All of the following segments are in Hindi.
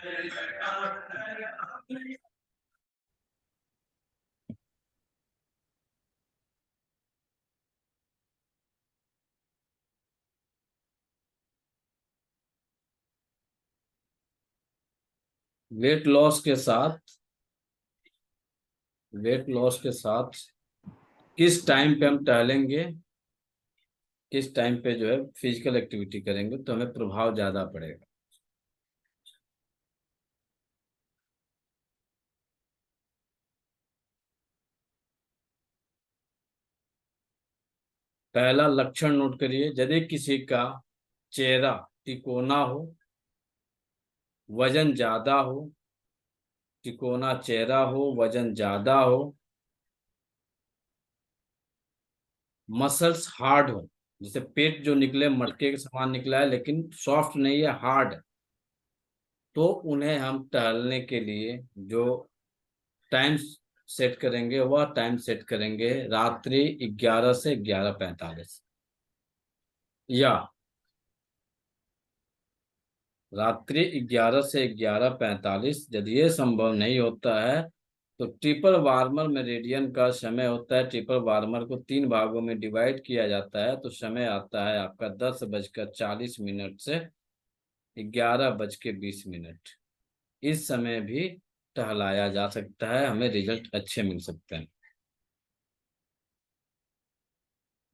वेट लॉस के साथ, वेट लॉस के साथ किस टाइम पे हम टहलेंगे, किस टाइम पे जो है फिजिकल एक्टिविटी करेंगे तो हमें प्रभाव ज्यादा पड़ेगा। पहला लक्षण नोट करिए, यदि किसी का चेहरा तिकोना हो, वजन ज्यादा हो, तिकोना चेहरा हो, वजन ज्यादा हो, मसल्स हार्ड हो, जैसे पेट जो निकले मटके के समान निकला है लेकिन सॉफ्ट नहीं है, हार्ड, तो उन्हें हम टहलने के लिए जो टाइम सेट करेंगे वह टाइम सेट करेंगे रात्रि 11 से 11:45, या रात्रि 11 से 11:45। यदि ये संभव नहीं होता है तो ट्रिपल वार्मर मेरिडियन का समय होता है, ट्रिपल वार्मर को 3 भागों में डिवाइड किया जाता है, तो समय आता है आपका 10:40 से 11:20। इस समय भी टहलाया जा सकता है, हमें रिजल्ट अच्छे मिल सकते हैं।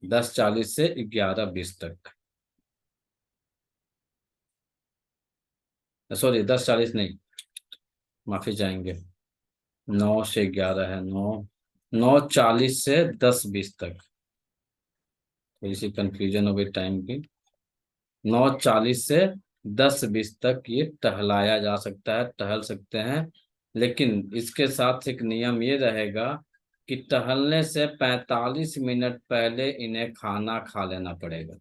10:40 से 11:20 तक, सॉरी 10:40 नहीं, माफी चाहेंगे, 9 से 11 है, 9:40 से 10:20 तक, थोड़ी सी कंफ्यूजन हो गई टाइम की। 9:40 से 10:20 तक ये टहलाया जा सकता है, टहल सकते हैं, लेकिन इसके साथ एक नियम ये रहेगा कि टहलने से 45 मिनट पहले इन्हें खाना खा लेना पड़ेगा।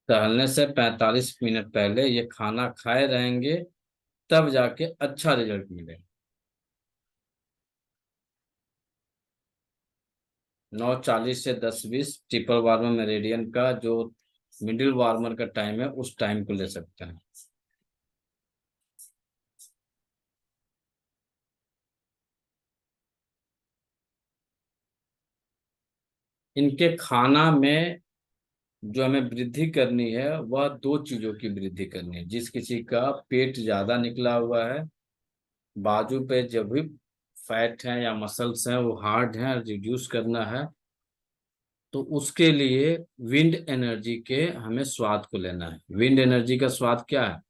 टहलने से 45 मिनट पहले ये खाना खाए रहेंगे, तब जाके अच्छा रिजल्ट मिलेगा। 9:40 से 10:20 ट्रिपल वार्मर मेरिडियन का जो मिडिल वार्मर का टाइम है, उस टाइम को ले सकते हैं। इनके खाना में जो हमें वृद्धि करनी है वह 2 चीजों की वृद्धि करनी है। जिस किसी का पेट ज्यादा निकला हुआ है, बाजू पे जब भी फैट है या मसल्स हैं वो हार्ड हैं, रिड्यूस करना है, तो उसके लिए विंड एनर्जी के हमें स्वाद को लेना है। विंड एनर्जी का स्वाद क्या है?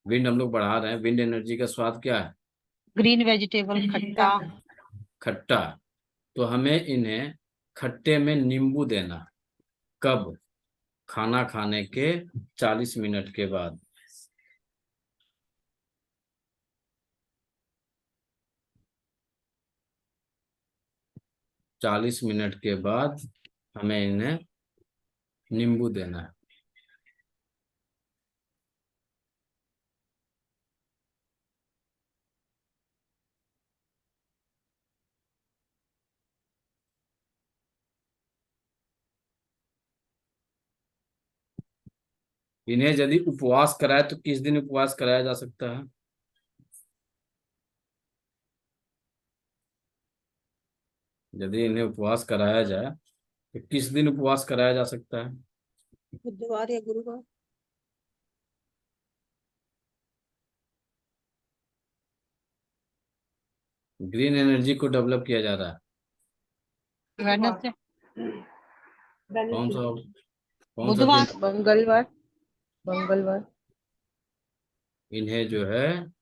विंड हम लोग बढ़ा रहे हैं, विंड एनर्जी का स्वाद क्या है? ग्रीन वेजिटेबल, खट्टा। खट्टा। तो हमें इन्हें खट्टे में नींबू देना। कब? खाना खाने के 40 मिनट के बाद। चालीस मिनट के बाद हमें इन्हें नींबू देना है। इन्हें यदि उपवास कराए तो किस दिन उपवास कराया जा सकता है? यदि इन्हें उपवास कराया जाए तो किस दिन उपवास कराया जा सकता है? बुधवार या गुरुवार। ग्रीन एनर्जी को डेवलप किया जा रहा है। वेडनेसडे, कौन सा, कौन सा बुधवार, दिन? मंगलवार। मंगलवार। इन्हें जो है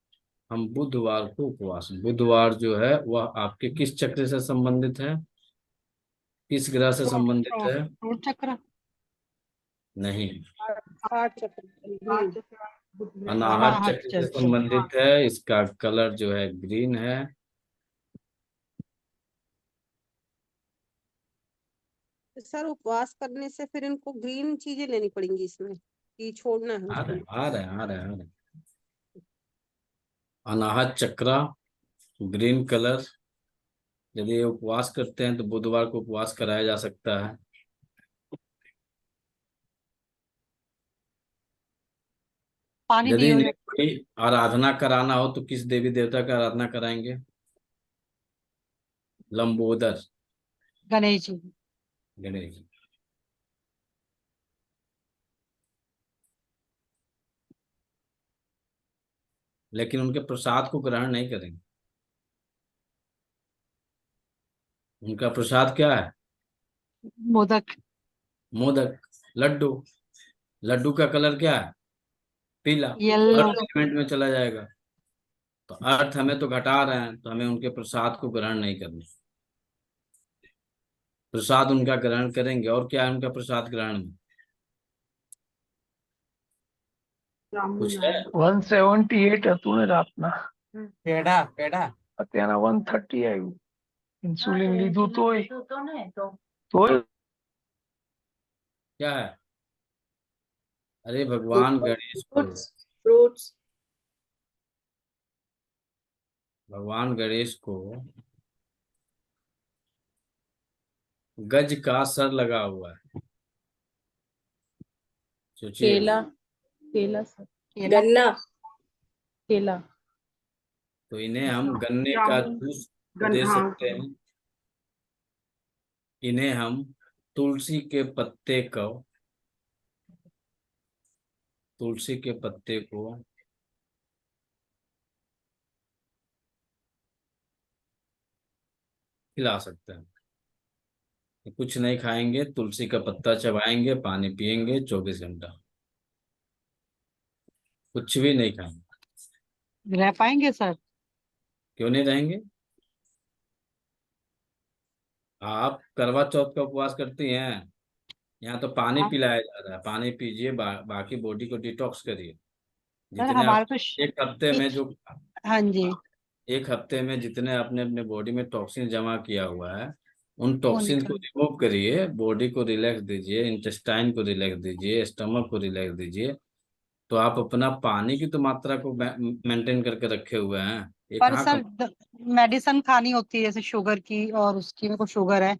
हम बुधवार को उपवास, बुधवार जो है वह आपके किस चक्र से संबंधित है, किस ग्रह से संबंधित है? फ्रूट चक्र। नहीं, आठ चक्र। अनाहत अनाहत चक्र से चक्र। संबंधित है। इसका कलर जो है ग्रीन है। सर उपवास करने से फिर इनको ग्रीन चीजें लेनी पड़ेंगी इसमें कि छोड़ना है आ रहे उसको? हैं, आ रहे हैं, आ रहे हैं, आ रहे हैं। अनाहत चक्र, ग्रीन कलर, यदि ये उपवास करते हैं तो बुधवार को उपवास कराया जा सकता है। पानी यदि दिए इन्हें हुए कोई आराधना कराना हो तो किस देवी देवता का आराधना कराएंगे? लंबोदर गणेश जी। गणेश जी। लेकिन उनके प्रसाद को ग्रहण नहीं करेंगे। उनका प्रसाद क्या है? मोदक। मोदक, लड्डू। लड्डू का कलर क्या है? पीला। येलो। अर्थ एलिमेंट में चला जाएगा। तो अर्थ हमें तो घटा रहे हैं, तो हमें उनके प्रसाद को ग्रहण नहीं करना। प्रसाद उनका ग्रहण करेंगे। और क्या है उनका प्रसाद ग्रहण में? कुछ है? 178 હતું ને રાતના પેડા પેડા અત્યારના 130 આવ્યું ઇન્સ્યુલિન લીધું તોય તોય क्या है? अरे भगवान गणेश को, फ्रूट्स। भगवान गणेश को गज का सर लगा हुआ है। सोचिए। केला केला सर केला। गन्ना। केला तो इन्हें हम गन्ने का जूस दे सकते हैं। इन्हें हम तुलसी के पत्ते को, तुलसी के पत्ते को खिला सकते हैं। कुछ नहीं खाएंगे, तुलसी का पत्ता चबाएंगे, पानी पिएंगे 24 घंटा, कुछ भी नहीं खाएंगे। रह पाएंगे सर? क्यों नहीं रहेंगे? आप करवा चौथ का उपवास करती हैं, यहाँ तो पानी हाँ पिलाया जा रहा है। पानी पीजिए, बाकी बॉडी को डिटॉक्स करिए। सर, जितने आप हमारा तो एक हफ्ते में जो हाँ जी, एक हफ्ते में जितने आपने अपने बॉडी में टॉक्सिन जमा किया हुआ है, उन वो टॉक्सिन को निकल। रिमूव करिए, बॉडी को रिलैक्स दीजिए, इंटेस्टाइन को रिलैक्स दीजिए, स्टमक को रिलैक्स दीजिए। तो आप अपना पानी की तो मात्रा को मेंटेन करके रखे हुए हैं। ये पर कहाँ सर कम। मेडिसिन खानी होती है जैसे शुगर की, और उसकी मेरे को शुगर है,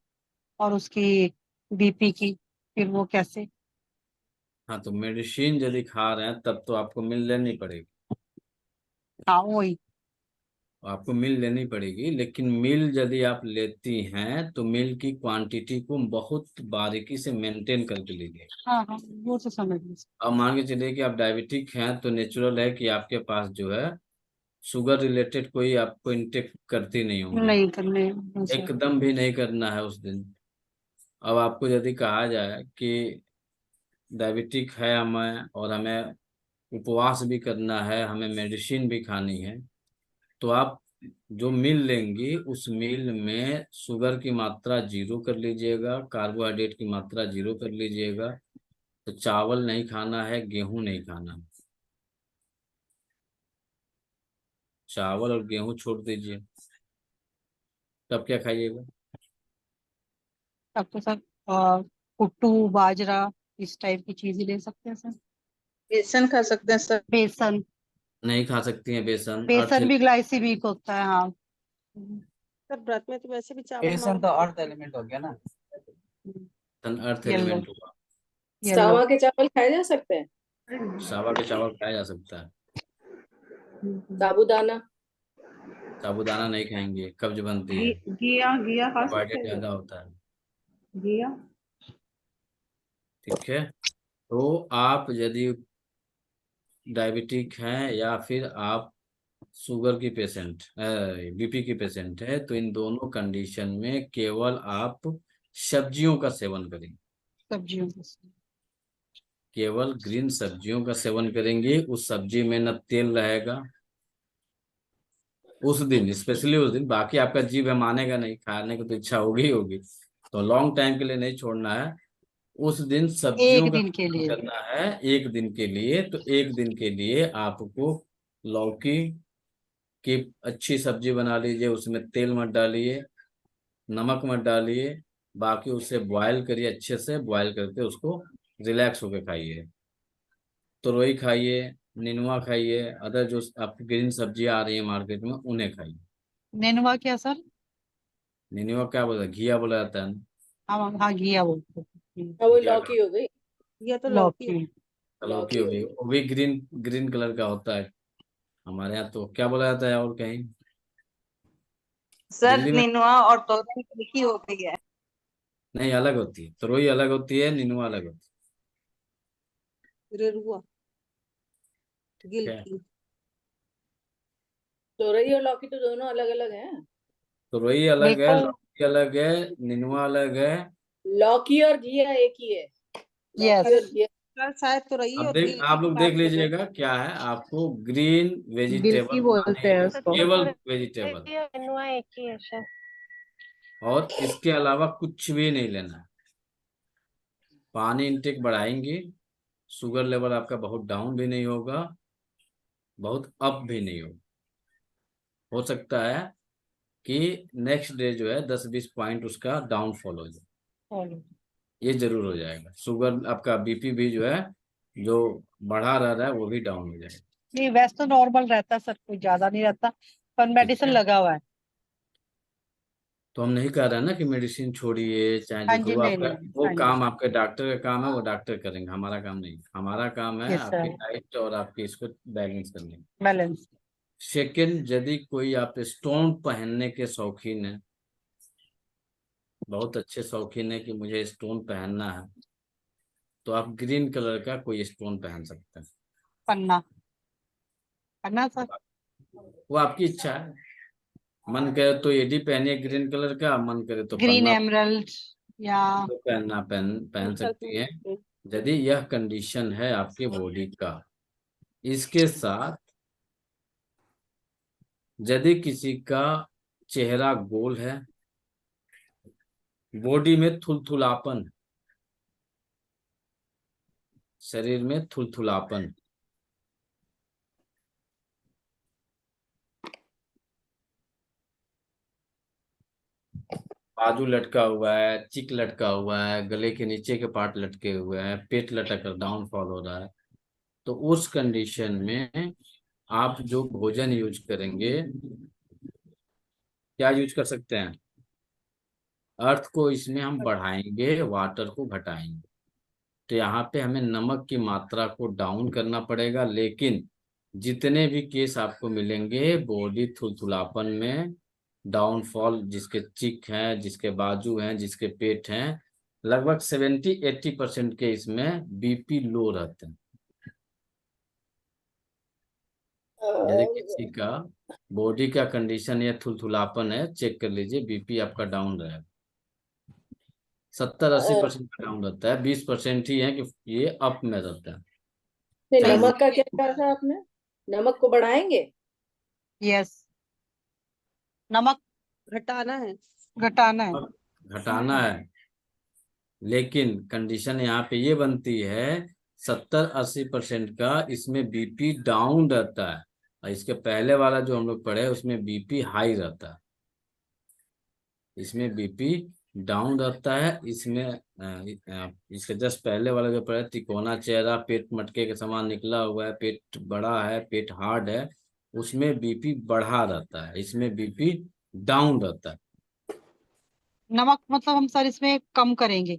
और उसकी बीपी की, फिर वो कैसे? हाँ, तो मेडिसिन यदि खा रहे हैं तब तो आपको मिल लेनी पड़ेगी। हाँ वही। आपको मिल लेनी पड़ेगी, लेकिन मिल यदि आप लेती हैं तो मिल की क्वांटिटी को बहुत बारीकी से मेंटेन करके लीजिए। हाँ हाँ, वो तो समझ लीजिए। अब मान के चलिए कि आप डायबिटिक हैं, तो नेचुरल है कि आपके पास जो है शुगर रिलेटेड कोई आपको इंटेक करती नहीं होंगी। नहीं करने नहीं सर। एकदम भी नहीं करना है उस दिन। अब आपको यदि कहा जाए कि डायबिटिक है हमें, और हमें उपवास भी करना है, हमें मेडिसिन भी खानी है, तो आप जो मील लेंगी उस मील में शुगर की मात्रा 0 कर लीजिएगा, कार्बोहाइड्रेट की मात्रा 0 कर लीजिएगा। तो चावल नहीं खाना है, गेहूं नहीं खाना है, चावल और गेहूं छोड़ दीजिए। तब क्या खाइएगा? तब तो सर पुट्टू बाजरा इस टाइप की चीजें ले सकते हैं सर। बेसन खा सकते हैं सर। बेसन। नहीं खा सकती हैं बेसन, अर्थ। बेसन भी ग्लाइसीमिक होता है, हाँ। सर व्रत में तो वैसे भी चावल बेसन तो अर्थ एलिमेंट हो गया ना। अर्थ येलो। एलिमेंट होगा। येलो। सावा के चावल खाए जा सकते हैं। सावा के चावल खाया जा सकता है। साबूदाना। साबूदाना नहीं खाएंगे, कब्ज बनती है, घिया घिया खा सकते कार्बोहाइड्रेट हैं ज्यादा होता है। घिया ठीक है। तो आप यदि डायबिटिक हैं या फिर आप शुगर की पेशेंट, बीपी की पेशेंट है, तो इन दोनों कंडीशन में केवल आप सब्जियों का सेवन करेंगे। सब्जियों का सेवन। केवल ग्रीन सब्जियों का सेवन करेंगे। उस सब्जी में न तेल रहेगा उस दिन, स्पेशली उस दिन। बाकी आपका जीभ है, मानेगा नहीं, खाने की तो इच्छा होगी ही होगी, तो लॉन्ग टाइम के लिए नहीं छोड़ना है। उस दिन सब्जियों एक का दिन के सेवन लिए। करना है, एक दिन के लिए। तो एक दिन के लिए आपको लौकी की अच्छी सब्जी बना लीजिए, उसमें तेल मत डालिए, नमक मत डालिए, बाकी उसे बॉयल करिए, अच्छे से बॉयल करके उसको रिलैक्स होके खाइए। तुरई खाइए, निनुआ खाइए, अदर जो आपकी ग्रीन सब्जी आ रही है मार्केट में उन्हें खाइए। नेनुआ क्या सर? निनुआ क्या बोला, घिया बोला जाता है ना? हाँ घिया बोलते हैं। हाँ, वो घिया का लौकी हो गई। ये तो लौकी लौकी। लौकी हो गई, वो भी ग्रीन ग्रीन कलर का होता है। हमारे यहाँ तो क्या बोला जाता है और कहीं? सर दिल्ली में निनुआ और तोरई एक ही होती है। नहीं, अलग होती है, तुरई अलग होती है, निनुआ अलग होती रेरुआ है, ठीक है? गिलकी। तोरई और लौकी तो दोनों अलग अलग हैं। तुरई अलग है, बिल्कुल। लौकी अलग है, निनुआ अलग है। लौकी और घिया एक ही है। यस। लौकी और घिया। सर शायद तुरई अब और देख, गिलकी आप की लोग देख बात कर रहे लीजिएगा क्या है, आपको ग्रीन गिलकी वेजिटेबल बोलते खाने हैं हैं, उसको। केवल वेजिटेबल, निनुआ एक ही है सर। और इसके अलावा कुछ भी नहीं लेना है। पानी इंटेक बढ़ाएंगे, शुगर लेवल आपका बहुत डाउन भी नहीं होगा, बहुत अप भी नहीं होगा। हो सकता है कि नेक्स्ट डे जो है 10-20 पॉइंट उसका डाउनफॉल हो जाए, ये जरूर हो जाएगा। शुगर आपका बीपी भी जो है, जो बढ़ा रहा है वो भी डाउन हो जाएगा। नहीं वैसे तो नॉर्मल रहता है सर, कोई ज्यादा नहीं रहता, पर ठीक मेडिसिन है, लगा हुआ है। तो हम नहीं कह रहे हैं ना कि मेडिसिन छोड़िए चाहे हाँ जो जी, वो नहीं आपका, नहीं, वो हाँ जी। काम आपके डॉक्टर का काम है, वो डॉक्टर करेंगे, हमारा काम नहीं। हमारा काम है यस आपकी सर। डाइट और आपकी इसको बैलेंस करने। बैलेंस। सेकंड, यदि कोई आप स्टोन पहनने के शौकीन है, बहुत अच्छे शौकीन है कि मुझे स्टोन पहनना है, तो आप ग्रीन कलर का कोई स्टोन पहन सकते हैं। पन्ना। पन्ना सर। वो आपकी इच्छा है, मन करे तो एडी पहनिए ग्रीन कलर का, मन करे तो ग्रीन पन्ना एमरल्ड या तो पहन सर सकती है, यदि यह कंडीशन है आपके बॉडी का। इसके साथ यदि किसी का चेहरा गोल है, बॉडी में थुलथुलापन, शरीर में थुलथुलापन, बाजू लटका हुआ है, चिक लटका हुआ है, गले के नीचे के पार्ट लटके हुए हैं, पेट लटक कर डाउनफॉल हो रहा है, तो उस कंडीशन में आप जो भोजन यूज करेंगे, क्या यूज कर सकते हैं? अर्थ को इसमें हम बढ़ाएंगे, वाटर को घटाएंगे। तो यहाँ पे हमें नमक की मात्रा को डाउन करना पड़ेगा, लेकिन जितने भी केस आपको मिलेंगे बॉडी थुलथुलापन में, डाउनफॉल, जिसके चिक हैं, जिसके बाजू हैं, जिसके पेट हैं, लगभग 70-80% के इसमें बीपी लो रहते हैं। यदि किसी का बॉडी का कंडीशन या थुलथुलापन है, चेक कर लीजिए, बीपी आपका डाउन रहेगा। 70-80% का डाउन रहता है, 20% ही है कि ये अप में रहता है। नहीं, चाहे नमक का क्या कहा था आपने? नमक को बढ़ाएंगे? यस, नमक घटाना है। घटाना है। घटाना है, लेकिन कंडीशन यहाँ पे ये बनती है, 70-80% का इसमें बीपी डाउन रहता है, और इसके पहले वाला जो हम लोग पढ़े उसमें बीपी हाई रहता है। इसमें बीपी डाउन रहता है, इसमें इसके जस्ट पहले वाला जो पढ़े, तिकोना चेहरा, पेट मटके के समान निकला हुआ है, पेट बड़ा है, पेट हार्ड है, उसमें बीपी बढ़ा रहता है, इसमें बीपी डाउन रहता है। नमक मतलब हम सर इसमें कम करेंगे।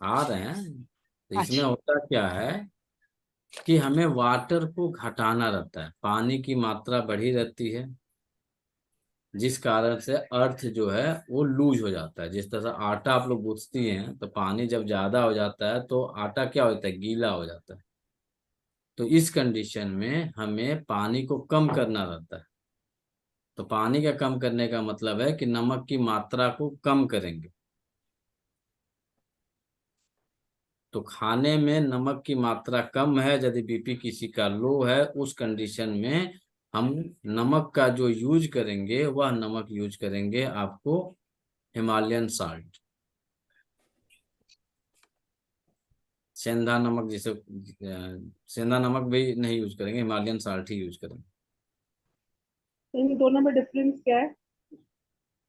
आ रहे हैं, तो इसमें अच्छा। होता क्या है कि हमें वाटर को घटाना रहता है, पानी की मात्रा बढ़ी रहती है, जिस कारण से अर्थ जो है वो लूज हो जाता है। जिस तरह से आटा आप लोग गूंथती हैं, तो पानी जब ज्यादा हो जाता है तो आटा क्या होता है, गीला हो जाता है। तो इस कंडीशन में हमें पानी को कम करना रहता है। तो पानी का कम करने का मतलब है कि नमक की मात्रा को कम करेंगे। तो खाने में नमक की मात्रा कम है, यदि बीपी किसी का लो है, उस कंडीशन में हम नमक का जो यूज करेंगे, वह नमक यूज करेंगे आपको हिमालयन साल्ट, सेंधा नमक, जिसे सेंधा नमक भी नहीं यूज करेंगे, हिमालयन साल्ट ही यूज करेंगे। इन दोनों में डिफरेंस क्या है?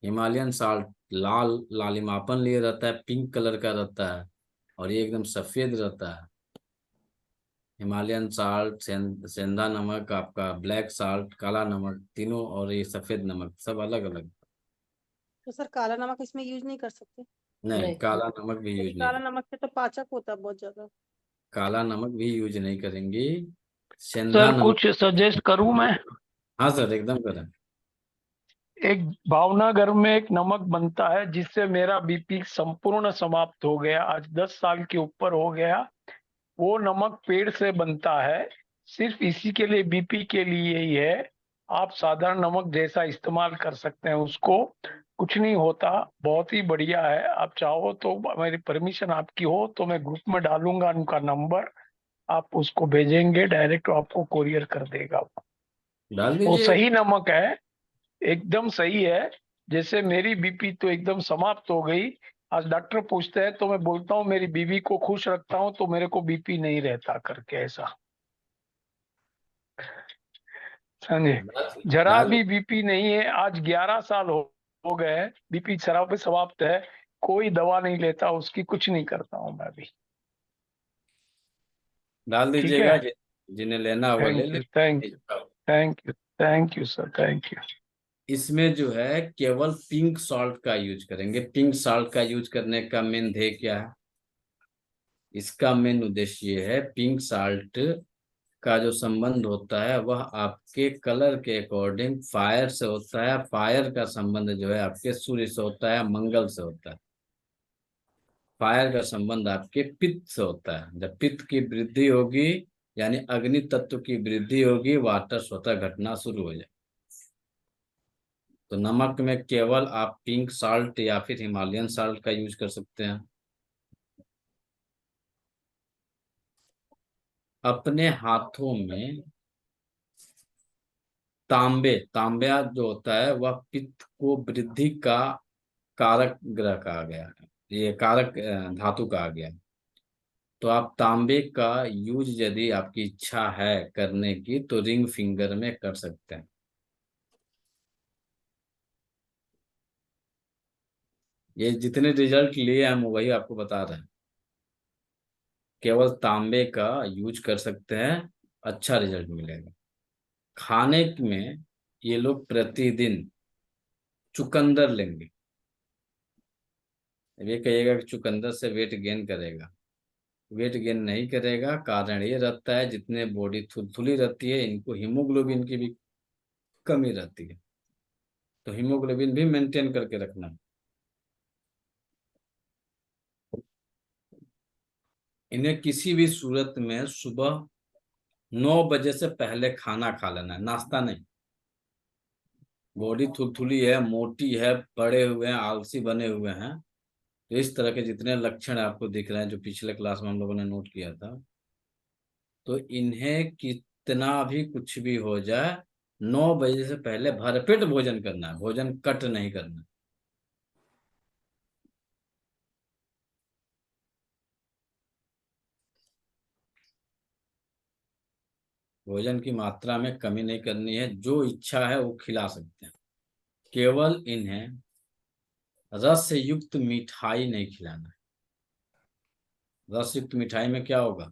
हिमालयन साल्ट लाल लालिमापन लिए रहता है, पिंक कलर का रहता है, और ये एकदम सफेद रहता है। हिमालयन साल्ट, सेंधा नमक, आपका ब्लैक साल्ट, काला नमक, तीनों, और ये सफेद नमक, सब अलग अलग। तो सर काला नमक इसमें यूज नहीं कर सकते? नहीं, नहीं। काला नमक भी यूज काला नहीं, नमक से तो पाचक होता है बहुत ज्यादा। काला नमक भी यूज नहीं करेंगी। सेंधा सर नमक। कुछ सजेस्ट करूं मैं? हाँ सर, एकदम करें। एक भावनगर में एक नमक बनता है जिससे मेरा बीपी संपूर्ण समाप्त हो गया, आज 10 साल के ऊपर हो गया। वो नमक पेड़ से बनता है, सिर्फ इसी के लिए, बीपी के लिए ही है। आप साधारण नमक जैसा इस्तेमाल कर सकते हैं उसको, कुछ नहीं होता, बहुत ही बढ़िया है। आप चाहो तो, मेरी परमिशन आपकी हो तो मैं ग्रुप में डालूंगा उनका नंबर, आप उसको भेजेंगे डायरेक्ट, आपको कोरियर कर देगा। डाल वो दीजिए। सही नमक है, एकदम सही है। जैसे मेरी बीपी तो एकदम समाप्त हो गई, आज डॉक्टर पूछते हैं तो मैं बोलता हूँ मेरी बीवी को खुश रखता हूँ तो मेरे को बीपी नहीं रहता करके, ऐसा समझे। जरा डाल भी बीपी नहीं है, आज 11 साल हो गए, बीपी शराब पे समाप्त है, कोई दवा नहीं लेता उसकी, कुछ नहीं करता हूँ मैं भी। डाल ठीक दीजिएगा, है, जिन्हें लेना होगा ले थैंक ले। You, thank you, thank you, thank you sir, thank you. इसमें जो है केवल पिंक सॉल्ट का यूज करेंगे। पिंक सॉल्ट का यूज करने का मेन ध्येय क्या है? इसका मेन उद्देश्य ये है, पिंक सॉल्ट का जो संबंध होता है वह आपके कलर के अकॉर्डिंग फायर से होता है। फायर का संबंध जो है आपके सूर्य से होता है, मंगल से होता है। फायर का संबंध आपके पित्त से होता है। जब पित्त की वृद्धि होगी, यानी अग्नि तत्व की वृद्धि होगी, वाटर स्वतः घटना शुरू हो जाए। तो नमक में केवल आप पिंक साल्ट या फिर हिमालयन साल्ट का यूज कर सकते हैं। अपने हाथों में तांबा जो होता है वह पित्त को वृद्धि का कारक ग्रह कहा गया है, ये कारक धातु कहा गया है। तो आप तांबे का यूज यदि आपकी इच्छा है करने की तो रिंग फिंगर में कर सकते हैं। ये जितने रिजल्ट लिए हम वही आपको बता रहे हैं। केवल तांबे का यूज कर सकते हैं, अच्छा रिजल्ट मिलेगा। खाने में ये लोग प्रतिदिन चुकंदर लेंगे। अब ये कहिएगा कि चुकंदर से वेट गेन करेगा, वेट गेन नहीं करेगा। कारण ये रहता है, जितने बॉडी थुलथुली रहती है इनको हीमोग्लोबिन की भी कमी रहती है, तो हीमोग्लोबिन भी मेंटेन करके रखना है। इन्हें किसी भी सूरत में सुबह 9 बजे से पहले खाना खा लेना है, नाश्ता नहीं। बॉडी थुलथुली है, मोटी है, बड़े हुए हैं, आलसी बने हुए हैं, तो इस तरह के जितने लक्षण आपको दिख रहे हैं जो पिछले क्लास में हम लोगों ने नोट किया था, तो इन्हें कितना भी कुछ भी हो जाए 9 बजे से पहले भरपेट भोजन करना है, भोजन कट नहीं करना। भोजन की मात्रा में कमी नहीं करनी है, जो इच्छा है वो खिला सकते हैं। केवल इन्हें रस युक्त मिठाई नहीं खिलाना है। रस युक्त मिठाई में क्या होगा?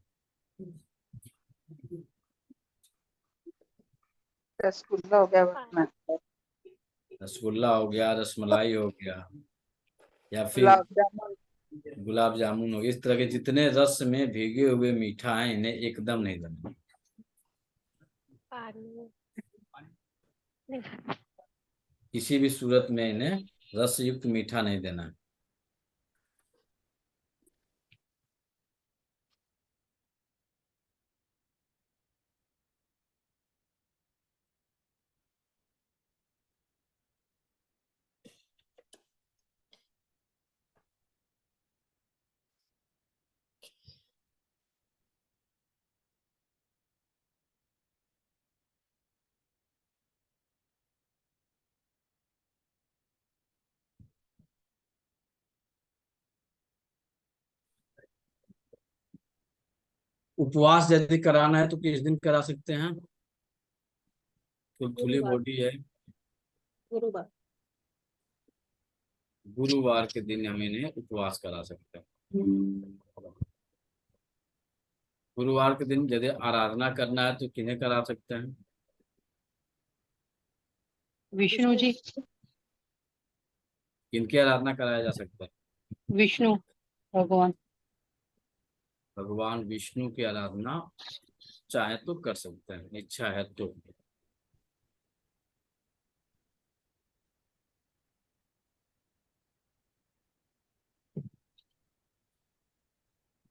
रसगुल्ला हो गया बना, रसगुल्ला हो गया, रसमलाई हो गया, या फिर गुलाब जामुन, गुलाब जामुन हो गया। इस तरह के जितने रस में भीगे हुए मीठा है इन्हें एकदम नहीं देना। पानी किसी भी सूरत में इन्हें रस युक्त मीठा नहीं देना है। उपवास यदि कराना है तो किस दिन करा सकते हैं? थुलथुली गुरुवार। बॉडी है, गुरुवार। गुरुवार के दिन हम इन्हें उपवास करा सकते हैं। गुरुवार के दिन यदि आराधना करना है तो किन्हें करा सकते हैं? विष्णु जी। किनकी आराधना कराया जा सकता है? विष्णु भगवान। भगवान विष्णु की आराधना चाहे तो कर सकते हैं, इच्छा है तो।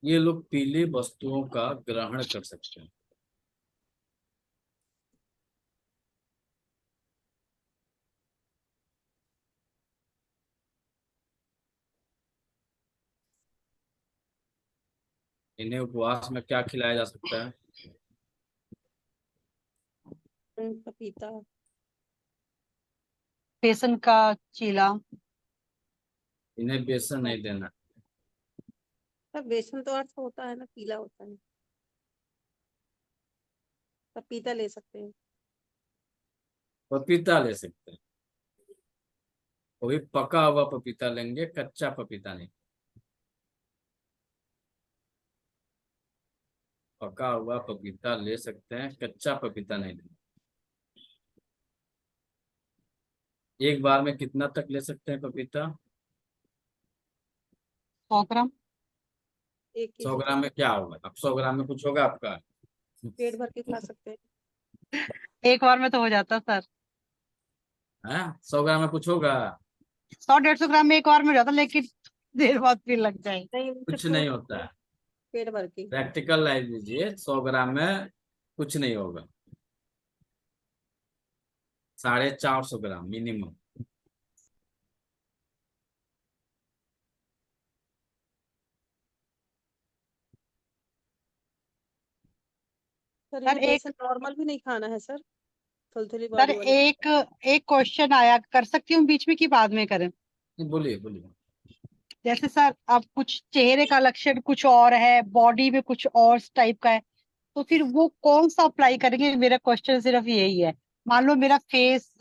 ये लोग पीली वस्तुओं का ग्रहण कर सकते हैं। इन्हें उपवास में क्या खिलाया जा सकता है? पपीता। बेसन का चीला। इन्हें बेसन नहीं देना। सर बेसन तो अर्थ होता है ना, पीला होता है। पपीता ले सकते हैं। पपीता ले सकते हैं, वो भी पका हुआ पपीता लेंगे, कच्चा पपीता नहीं। पका हुआ पपीता ले सकते हैं, कच्चा पपीता नहीं लेंगे। एक बार में कितना तक ले सकते हैं पपीता? 100 ग्राम। 1 100 केजी ग्राम में क्या होगा? अब 100 ग्राम में कुछ होगा आपका? पेट भर के खा सकते हैं। एक बार में तो हो जाता सर। है 100 ग्राम में कुछ होगा? 100-150 ग्राम में एक बार में हो जाता, लेकिन देर बाद फिर लग जाए। नहीं, उनसे कुछ नहीं होता है। पेट भर के। प्रैक्टिकल लाइफ लीजिए, 100 ग्राम में कुछ नहीं होगा। 450 ग्राम मिनिमम। सर सर ये बेसन नॉर्मल भी नहीं खाना है सर, थुलथुली सर बॉडी वाले। एक एक क्वेश्चन आया, कर सकती हूँ बीच में कि बाद में करें? बोलिए बोलिए। जैसे सर अब कुछ चेहरे का लक्षण कुछ और है, बॉडी में कुछ और टाइप का है, तो फिर वो कौन सा अप्लाई करेंगे? मेरा क्वेश्चन सिर्फ यही है। मान लो मेरा फेस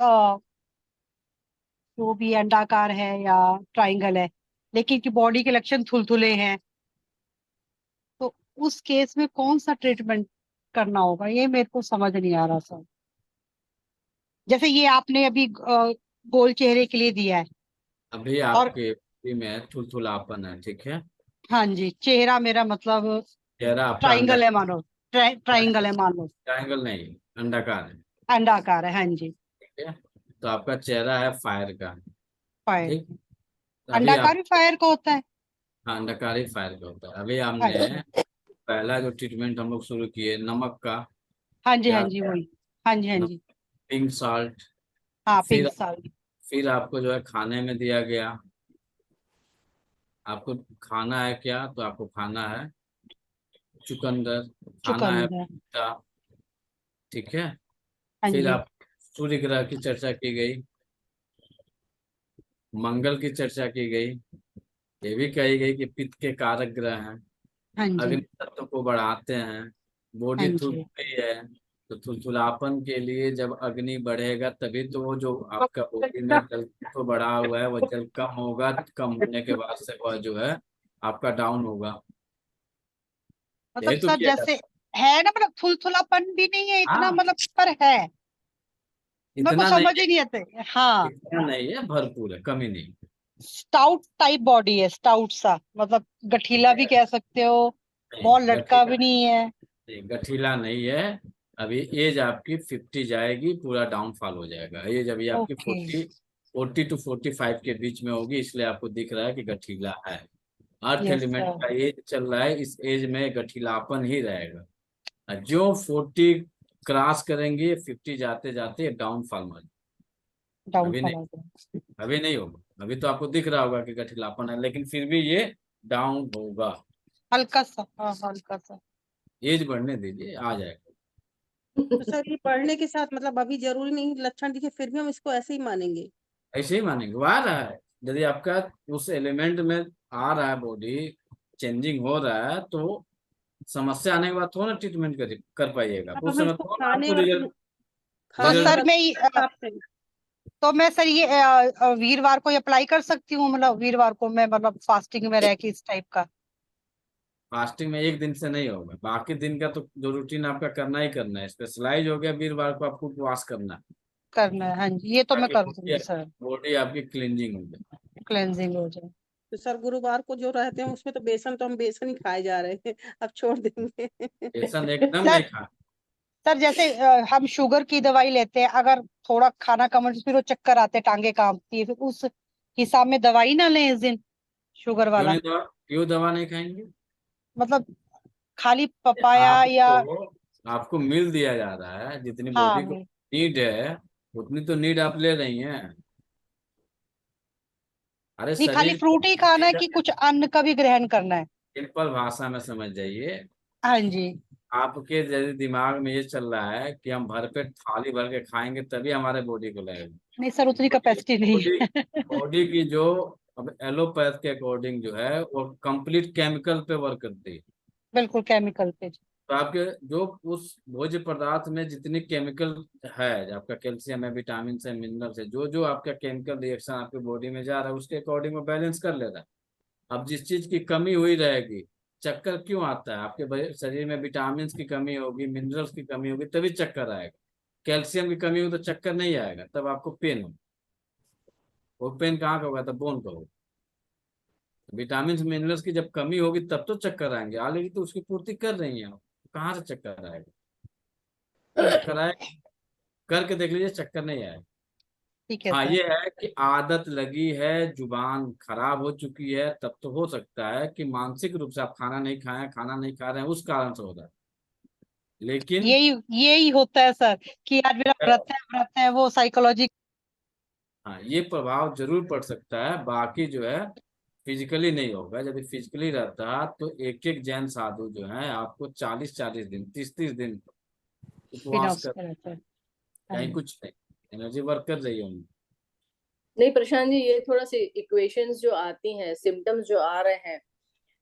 जो भी अंडाकार है या ट्राइंगल है, लेकिन की बॉडी के लक्षण थुलथुले हैं, तो उस केस में कौन सा ट्रीटमेंट करना होगा? ये मेरे को समझ नहीं आ रहा सर। जैसे ये आपने अभी गोल चेहरे के लिए दिया है, अभी और आपके बॉडी में थुलथुलापन है, ठीक है? हाँ जी, चेहरा मेरा मतलब चेहरा आपका ट्राइंगल है मानो, ट्राइंगल है मान लो, ट्रायंगल नहीं, अंडाकार है, अंडाकार है, हाँ जी। ठीक है? तो आपका चेहरा है फायर का, फायर। ठीक? तो अभी अंडाकार आप, भी फायर का होता है? हाँ, अंडाकार ही फायर का होता है। अभी अच्छा। हमने पहला जो ट्रीटमेंट हम लोग शुरू किए नमक का, हाँ जी हाँ याद जी, है? वही। हाँ जी हाँ जी। Pink salt. हाँ, फिर पिंक साल्ट। फिर आपको जो है खाने में दिया गया। आपको खाना है क्या? तो आपको खाना है चुकंदर, खाना है चुकंदर। पपीता, ठीक है? हाँ फिर जी। आप सूर्य ग्रह की चर्चा की गई, मंगल की चर्चा की गई, ये भी कही गई कि पित्त के कारक ग्रह हैं, हाँ जी। अग्नि तत्व को बढ़ाते हैं, हाँ बॉडी जी। थुलथुली है। तो थुलथुलापन के लिए जब अग्नि बढ़ेगा तभी तो वो जो आपका बॉडी में जल तो बढ़ा हुआ है, वो जल कम होगा, कम होने के बाद से वह जो है आपका डाउन होगा। मतलब यही तो सर किया जैसे जाता है। है ना, मतलब थुलथुलापन भी नहीं है इतना, हाँ, मतलब पर है, मेरे को इतना नहीं समझ है, ही नहीं आते। हाँ, इतना नहीं है, भरपूर है, कमी नहीं। स्टाउट टाइप बॉडी है, स्टाउट सा, मतलब गठीला भी कह सकते हो, नहीं, बहुत लटका गठीला भी नहीं है। नहीं, गठीला नहीं है। अभी एज आपकी 50 जाएगी, पूरा डाउनफॉल हो जाएगा। एज अभी आपकी ओके। 40 to 45 के बीच में होगी, इसलिए आपको दिख रहा है कि गठीला है। अर्थ यस एलिमेंट सर। का एज चल रहा है, इस एज में गठीलापन ही रहेगा। और जो 40 क्रॉस करेंगे, 50 जाते जाते डाउनफॉल में। अभी डाउनफॉल नहीं, हो गया। अभी नहीं होगा। अभी तो आपको दिख रहा होगा कि गठीलापन है, लेकिन फिर भी ये डाउन होगा। हल्का सा, हाँ हल्का सा। एज बढ़ने दीजिए, आ जाएगा। तो सर ये पढ़ने के साथ मतलब अभी जरूरी नहीं लक्षण दिखे फिर भी हम इसको ऐसे ही मानेंगे? ऐसे ही मानेंगे, वो आ रहा है। यदि आपका उस एलिमेंट में आ रहा है, बॉडी चेंजिंग हो रहा है, तो समस्या आने के बाद थोड़ा ट्रीटमेंट कर पाइएगा, अब उस हम समय इसको थोड़ा आपको रिजल्ट तो खाने और सर रिजल्ट मैं हिसाब से। तो मैं सर ये वीरवार को अप्लाई कर सकती हूँ? मतलब वीरवार को मैं मतलब फास्टिंग में रह के इस टाइप का फास्टिंग में एक दिन से नहीं होगा, बाकी दिन का तो जो रूटीन आपका करना ही करना है। स्पेशलाइज हो गया, वीरवार को आपको उपवास करना है, करना है। हाँ जी, ये तो मैं ताकि कर दूंगी सर। बॉडी आपकी क्लींजिंग हो जाए। क्लेंजिंग हो जाए। तो सर गुरुवार को जो रहते हैं उसमें तो बेसन, तो हम बेसन ही खाए जा रहे हैं, अब छोड़ देंगे। बेसन एकदम सर नहीं खा। सर जैसे हम शुगर की दवाई लेते हैं, अगर थोड़ा खाना कम हो तो फिर वो चक्कर आते हैं, टांगे कांपती है, फिर उस हिसाब में दवाई ना लें इस दिन, शुगर क्यों वाला। नहीं दवा, क्यों दवा नहीं खाएंगे? मतलब खाली पपाया या। आपको मिल दिया जा रहा है, जितनी हाँ बॉडी को नीड है उतनी तो नीड आप ले रही हैं। अरे नहीं, खाली शरीर फ्रूट ही खाना है कि कुछ अन्न का भी ग्रहण करना है? सिंपल भाषा में समझ जाइए। हाँ जी। आपके यदि दिमाग में ये चल रहा है कि हम भरपेट थाली भर के खाएंगे तभी हमारे बॉडी को लगेगा। नहीं सर, उतनी कैपेसिटी नहीं बॉडी है। बॉडी की जो अब एलोपैथ के अकॉर्डिंग जो है वो कंप्लीट केमिकल पे वर्क करती है। बिल्कुल केमिकल पे। तो आपके जो उस भोज्य पदार्थ में जितनी केमिकल है, आपका कैल्शियम है, विटामिन है, मिनरल्स है, जो जो आपका केमिकल रिएक्शन आपके बॉडी में जा रहा है उसके अकॉर्डिंग वो बैलेंस कर ले रहा है। अब जिस चीज की कमी हुई रहेगी, चक्कर क्यों आता है? आपके शरीर में विटामिन की कमी होगी, मिनरल्स की कमी होगी, तभी चक्कर आएगा। कैल्शियम की कमी हो तो चक्कर नहीं आएगा, तब आपको पेन हो। वो पेन कहाँ का होगा? तब बोन का होगा। विटामिन मिनरल्स की जब कमी होगी तब तो चक्कर आएंगे। ऑलरेडी तो उसकी पूर्ति कर रही हैं आप, कहाँ से चक्कर आएगा? चक्कर आए करके देख लीजिए, चक्कर नहीं आएगा। ठीक है हाँ, सर। ये है कि आदत लगी है, जुबान खराब हो चुकी है, तब तो हो सकता है कि मानसिक रूप से आप खाना नहीं खाए, खाना नहीं खा रहे हैं, उस कारण से हो रहा है। लेकिन यही यही होता है सर, कि आज मेरा व्रत है, वो साइकोलॉजी। हाँ, ये प्रभाव जरूर पड़ सकता है, बाकी जो है फिजिकली नहीं होगा। यदि फिजिकली रहता तो एक एक जैन साधु जो है आपको 40-40 दिन, 30-30 दिन बिना उपवास कर, उसके रहता है। हाँ कहीं जी। कुछ नहीं, एनर्जी वर्क कर रही है उनकी। नहीं प्रशांत जी, ये थोड़ा सी इक्वेशंस जो आती हैं, सिम्टम्स जो आ रहे हैं,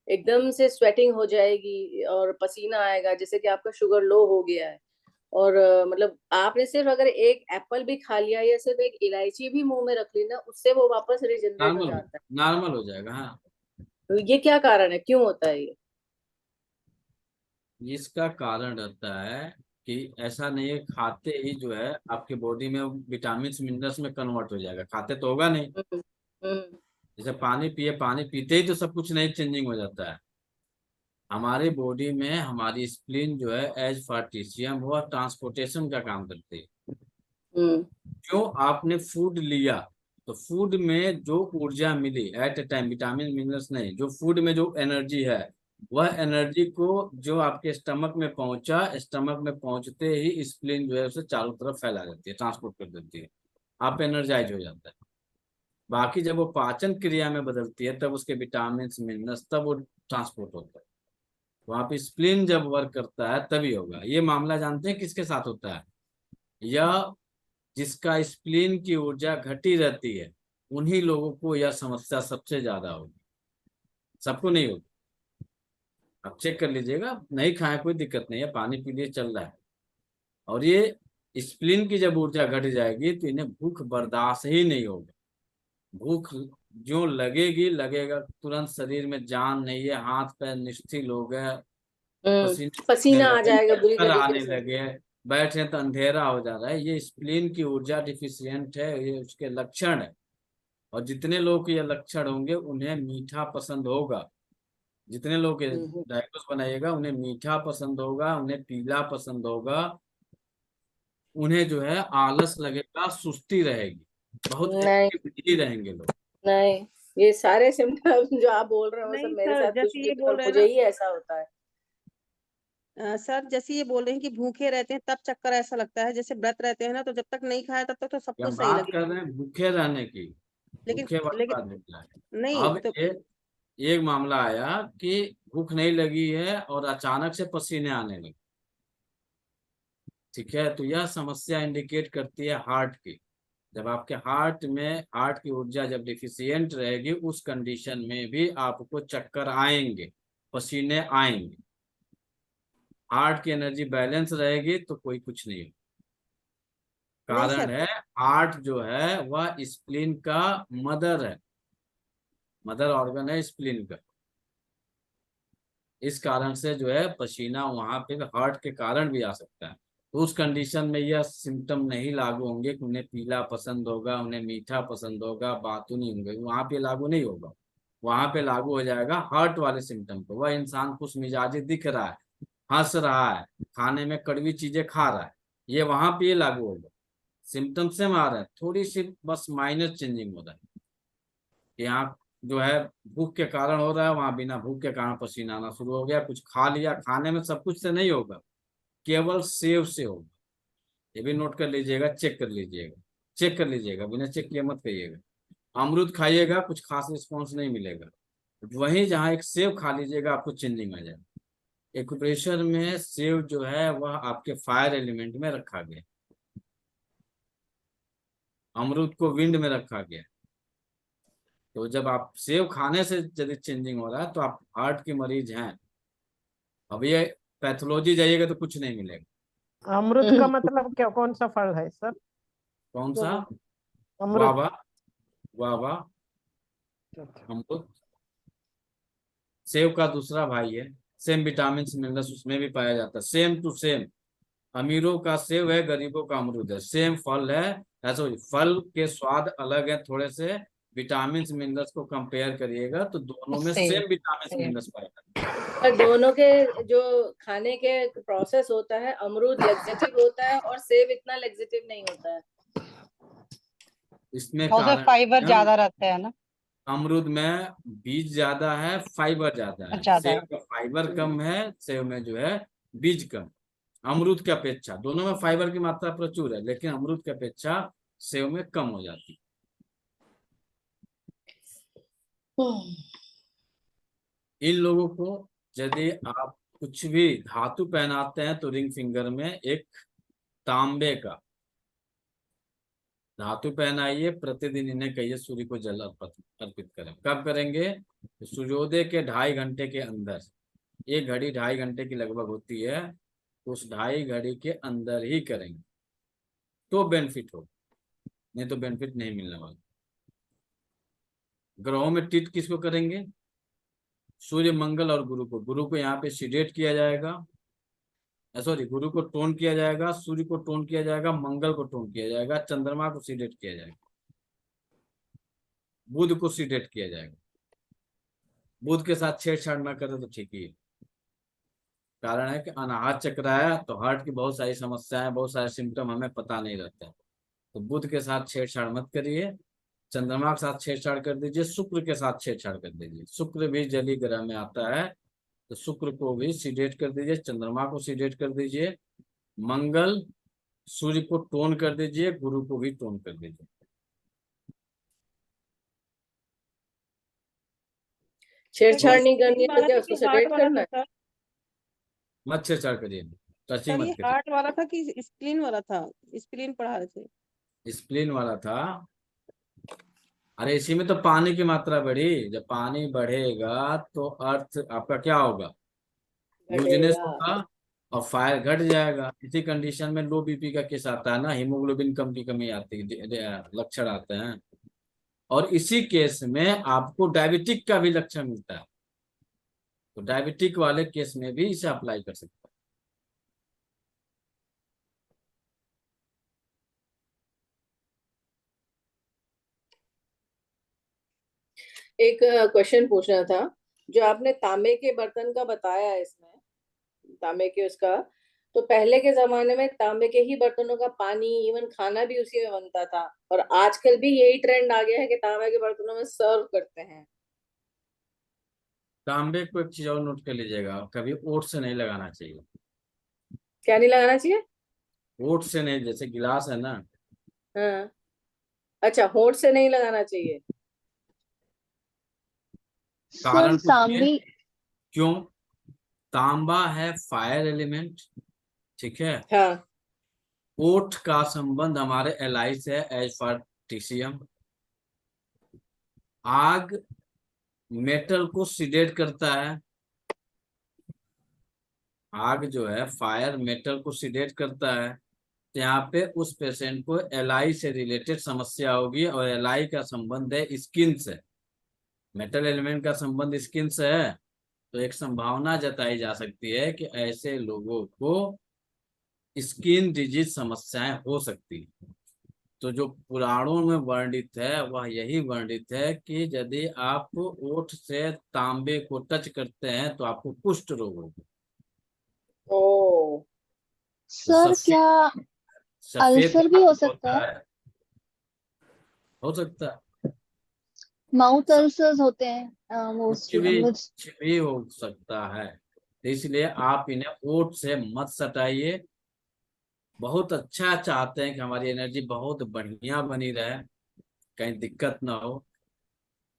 एकदम से स्वेटिंग हो जाएगी और पसीना आएगा, जैसे कि आपका शुगर लो हो गया है, और मतलब आपने सिर्फ अगर एक एप्पल भी खा लिया या सिर्फ एक इलायची भी मुंह में रख ली ना, उससे वो वापस रिजनरेट हो जाता है। नॉर्मल हो जाएगा। हाँ, तो ये क्या कारण है, क्यों होता है ये? इसका कारण रहता है कि ऐसा नहीं है खाते ही जो है आपके बॉडी में विटामिन मिनरल्स में कन्वर्ट हो जाएगा, खाते तो होगा नहीं। हम्म। हम्म। जैसे पानी पिए, पानी पीते ही तो सब कुछ नहीं चेंजिंग हो जाता है। हमारी बॉडी में हमारी स्प्लीन जो है एज पार्टीशियम, वो ट्रांसपोर्टेशन का काम करती है। हम्म। जो आपने फूड लिया तो फूड में जो ऊर्जा मिली at a time, vitamin minerals नहीं, जो फूड में जो एनर्जी है, वह एनर्जी को जो आपके स्टमक में पहुंचा, स्टमक में पहुंचते ही स्प्लीन जो है उसे चारों तरफ फैला देती है, ट्रांसपोर्ट कर देती है, आप एनर्जाइज हो जाता है। बाकी जब वो पाचन क्रिया में बदलती है तब उसके विटामिन मिनरल्स तब वो ट्रांसपोर्ट होता है। वहां पे स्प्लीन जब वर्क करता है तभी होगा। ये मामला जानते हैं किसके साथ होता है? यह जिसका स्प्लीन की ऊर्जा घटी रहती है उन्हीं लोगों को यह समस्या सबसे ज्यादा होगी, सबको नहीं होगी। आप चेक कर लीजिएगा, नहीं खाए कोई दिक्कत नहीं है, पानी पी लिए चल रहा है। और ये स्प्लीन की जब ऊर्जा घट जाएगी तो इन्हें भूख बर्दाश्त ही नहीं होगा। भूख जो लगेगी, लगेगा तुरंत शरीर में जान नहीं है, हाथ पैर निश्चिल हो गए, पसीने छूटने पसीना आ लगे, जाएगा बुरी चक्कर तरीके आने से। लगे, बैठे तो अंधेरा हो जा रहा है। ये स्प्लीन की ऊर्जा डिफिशियंट है, ये उसके लक्षण है। और जितने लोग के ये लक्षण होंगे उन्हें मीठा पसंद होगा। जितने लोग हम्म। डायग्नोस बनाइएगा उन्हें मीठा पसंद होगा, उन्हें पीला पसंद होगा, उन्हें जो है आलस लगेगा, सुस्ती रहेगी, बहुत नहीं एक्टिव नहीं रहेंगे लोग। नहीं, ये सारे सिम्टम्स जो आप बोल रहे हो सब नहीं मेरे सर, साथ कुछ जैसे नहीं ये है, बोल और रहे हैं मुझे ना, ही ऐसा होता है। सर जैसे ये बोल रहे हैं कि भूखे रहते हैं तब चक्कर ऐसा लगता है, जैसे व्रत रहते हैं ना तो जब तक नहीं खाया तब तक तो सब ये हम कुछ सही बात कर लगेगा। रहे हैं भूखे रहने की, लेकिन भूखे वाली लेकिन बात नहीं है। नहीं अब तो एक मामला आया कि भूख नहीं लगी है और अचानक से पसीने आने लगे, ठीक है, तो यह समस्या इंडिकेट करती है हार्ट की। जब आपके हार्ट की ऊर्जा जब डिफिशियंट रहेगी उस कंडीशन में भी आपको चक्कर आएंगे, पसीने आएंगे। हार्ट की एनर्जी बैलेंस रहेगी तो कोई कुछ नहीं हो। नहीं कारण सर, है हार्ट जो है वह स्प्लीन का मदर है, मदर ऑर्गन है स्प्लीन का। इस कारण से जो है पसीना वहां पे हार्ट के कारण भी आ सकता है। तो उस कंडीशन में यह सिम्टम नहीं लागू होंगे कि उन्हें पीला पसंद होगा, उन्हें मीठा पसंद होगा, बातूनी होंगे, वहां पे लागू नहीं होगा। वहां पे लागू हो जाएगा हार्ट वाले सिम्टम पे। वह इंसान खुश मिजाजी दिख रहा है, हंस रहा है, खाने में कड़वी चीजें खा रहा है, ये वहां पे ये लागू होगा। सिम्टम सेम आ रहा है, थोड़ी सी बस माइनर चेंजिंग हो रहा है। यहाँ जो है भूख के कारण हो रहा है, वहां बिना भूख के कारण पसीना आना शुरू हो गया। कुछ खा लिया, खाने में सब कुछ से नहीं होगा, केवल सेव से होगा। ये भी नोट कर लीजिएगा, चेक कर लीजिएगा, चेक कर लीजिएगा, बिना चेक किए मत कहिएगा। अमरूद खाइएगा, कुछ खास रिस्पॉन्स नहीं मिलेगा। वहीं जहाँ एक सेव खा लीजिएगा, आपको चेंजिंग आ जाएगा। एक्यूप्रेशर में सेव जो है वह आपके फायर एलिमेंट में रखा गया, अमरूद को विंड में रखा गया। तो जब आप सेव खाने से यदि चेंजिंग हो रहा है तो आप हार्ट के मरीज हैं। अब ये पैथोलॉजी जाइएगा तो कुछ नहीं मिलेगा। अमरूद का मतलब क्या, कौन सा फल है सर? कौन सा? अमरूद। गुआवा, गुआवा, अमरूद सेव का दूसरा भाई है। सेम विटामिन मिनरल्स उसमें भी पाया जाता है, सेम टू सेम। अमीरों का सेव है, गरीबों का अमरूद है, सेम फल है। ऐसा फल के स्वाद अलग है थोड़े से, विटामिन मिनरल्स को कंपेयर करिएगा तो दोनों में same same vitamin same minerals पाए जाते हैं। पर दोनों के जो खाने के प्रोसेस होता है, अमरूद लेग्जेटिव होता है और सेब इतना लेग्जेटिव नहीं होता है। इसमें और कारण फाइबर ज्यादा रहता है ना, अमरूद में बीज ज्यादा है, फाइबर ज्यादा है। ज्यादा सेब का फाइबर कम है, सेब में जो है बीज कम। अमरूद की अपेक्षा दोनों में फाइबर की मात्रा प्रचुर है, लेकिन अमरूद की अपेक्षा सेब में कम हो जाती है। इन लोगों को यदि आप कुछ भी धातु पहनाते हैं तो रिंग फिंगर में एक तांबे का धातु पहनाइए। प्रतिदिन इन्हें कहिए सूर्य को जल अर्पित करें। कब करेंगे? तो सूर्योदय के 2.5 घंटे के अंदर। एक घड़ी 2.5 घंटे की लगभग होती है, तो उस 2.5 घड़ी के अंदर ही करेंगे तो बेनिफिट हो, नहीं तो बेनिफिट नहीं मिलने वाला। ग्रहों में टिट किसको करेंगे? सूर्य, मंगल और गुरु को। गुरु को यहाँ पे सीडेट किया जाएगा, सॉरी, गुरु को टोन किया जाएगा, सूर्य को टोन किया जाएगा, मंगल को टोन किया जाएगा, चंद्रमा को सीडेट किया जाएगा, बुध को सीडेट किया जाएगा। बुध के साथ छेड़छाड़ ना करें तो ठीक ही है। कारण है कि अनाहत चक्र है, तो हार्ट की बहुत सारी समस्याएं, बहुत सारे सिम्टम हमें पता नहीं रहते हैं। तो बुध के साथ छेड़छाड़ मत करिए, चंद्रमा के साथ छेड़छाड़ कर दीजिए, शुक्र के साथ छेड़छाड़ कर दीजिए। शुक्र भी जली ग्रह में आता है, तो शुक्र को भी सीडेट कर दीजिए, चंद्रमा को सीडेट कर दीजिए, मंगल सूर्य को टोन कर दीजिए, गुरु को भी टोन कर दीजिए। छेड़छाड़ नहीं करनी है तो वाला क्या था उसको कि हार्ट सेपरेट वाला करना था है? सर? मत छेड़छाड़ करिए, टचिंग सर मत ये करिए। हार्ट वाला था कि स्प्लीन वाला था? स्प्लीन पढ़ा रहे थे। स्प्लीन वाला था। अरे इसी में तो पानी की मात्रा बढ़ी, जब पानी बढ़ेगा तो अर्थ आपका क्या होगा? यूजनेस बढ़ेगा। होगा और फायर घट जाएगा। इसी कंडीशन में लो बीपी का केस आता है ना, हीमोग्लोबिन कम की कमी आती है, लक्षण आते हैं। और इसी केस में आपको डायबिटिक का भी लक्षण मिलता है, तो डायबिटिक वाले केस में भी इसे अप्लाई कर सकते हैं। एक क्वेश्चन पूछना था, जो आपने तांबे के बर्तन का बताया है, इसमें तांबे के उसका, तो पहले के जमाने में तांबे के ही बर्तनों का पानी, इवन खाना भी उसी में बनता था, और आजकल भी यही ट्रेंड आ गया है कि तांबे के बर्तनों में सर्व करते हैं। तांबे को एक चीज और नोट कर लीजिएगा, कभी ओट से नहीं लगाना चाहिए। क्या नहीं लगाना चाहिए? ओट से नहीं, जैसे गिलास है ना, हाँ, अच्छा, होंठ से नहीं लगाना चाहिए। कारण कुछ ये, क्यों? तांबा है फायर एलिमेंट, ठीक है। हाँ, ओठ का संबंध हमारे एलाई से है, एज फॉर टीसीएम। आग मेटल को सीडेट करता है, आग जो है फायर मेटल को सीडेट करता है। तो यहाँ पे उस पेशेंट को एलाई से रिलेटेड समस्या होगी, और एलाई का संबंध है स्किन से, मेटल एलिमेंट का संबंध स्किन से है। तो एक संभावना जताई जा सकती है कि ऐसे लोगों को स्किन डिजीज समस्याएं हो सकती हैं। तो जो पुराणों में वर्णित है वह यही वर्णित है कि यदि आप ओठ से तांबे को टच करते हैं तो आपको कुष्ठ रोग होगा। ओ, तो सर सफेद क्या सफेद अल्सर भी हो रक्त सकता होता है? है, हो सकता है। माउथ स- अल्सर्स होते हैं कुछ भी हो सकता है। तो इसलिए आप इन्हें ओठ से मत सटाइए। बहुत अच्छा चाहते हैं कि हमारी एनर्जी बहुत बढ़िया बनी रहे, कहीं दिक्कत ना हो।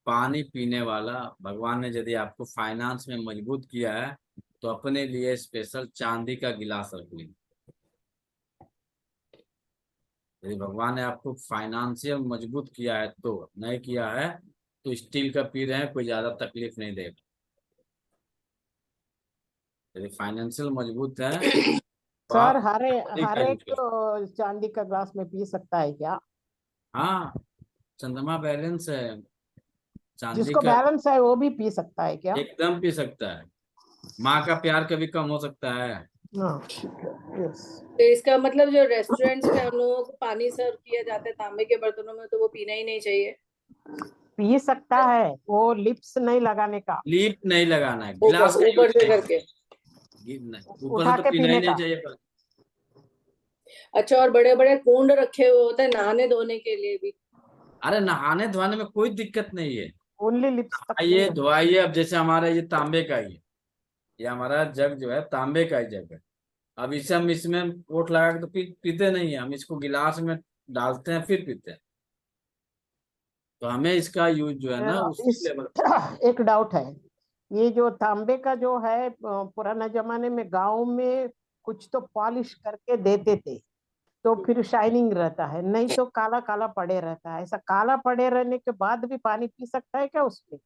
पानी पीने वाला, भगवान ने यदि आपको फाइनेंस में मजबूत किया है तो अपने लिए स्पेशल चांदी का गिलास रख लीजिए। यदि भगवान ने आपको फाइनेंशियल मजबूत किया है, तो नहीं किया है तो स्टील का पी रहे हैं, कोई ज्यादा तकलीफ नहीं देगा। यदि फाइनेंशियल मजबूत है तो सर आप हर चांदी का हर यूज एक करें। चांदी का ग्लास में पी सकता है क्या? हाँ, चंद्रमा बैलेंस है, चांदी जिसको का बैलेंस है वो भी पी सकता है क्या? एकदम पी सकता है। माँ का प्यार कभी कम हो सकता है? हाँ ठीक है, यस। तो इसका मतलब जो रेस्टोरेंट्स में हम लोगों को पानी सर्व किया जाता है तांबे के बर्तनों में, तो वो पीना ही नहीं चाहिए। पी सकता है, वो लिप्स नहीं लगाने का, लीप नहीं लगाना है, ऊपर गिलास का ऊपर यूज से नहीं करके। नहीं, ऊपर उठा से तो के पीना ही पीने नहीं का। चाहिए पर। अच्छा, और बड़े बड़े कुंड रखे हुए होते हैं नहाने धोने के लिए भी? अरे नहाने धोने में कोई दिक्कत नहीं है, ओनली लिप्स तक आइए नहीं। धोआइए। अब जैसे हमारा ये तांबे का ही है, ये हमारा जग जो है तांबे का ही जग है। अब इसे हम इसमें ओट लगा के तो पीते नहीं है, हम इसको गिलास में डालते हैं फिर पीते हैं। तो हमें इसका यूज जो है ना उसी इस लेवल। एक डाउट है, ये जो तांबे का जो है पुराने जमाने में गांव में कुछ तो पॉलिश करके देते थे, तो फिर शाइनिंग रहता है, नहीं तो काला काला पड़े रहता है। ऐसा काला पड़े रहने के बाद भी पानी पी सकता है क्या उसमें?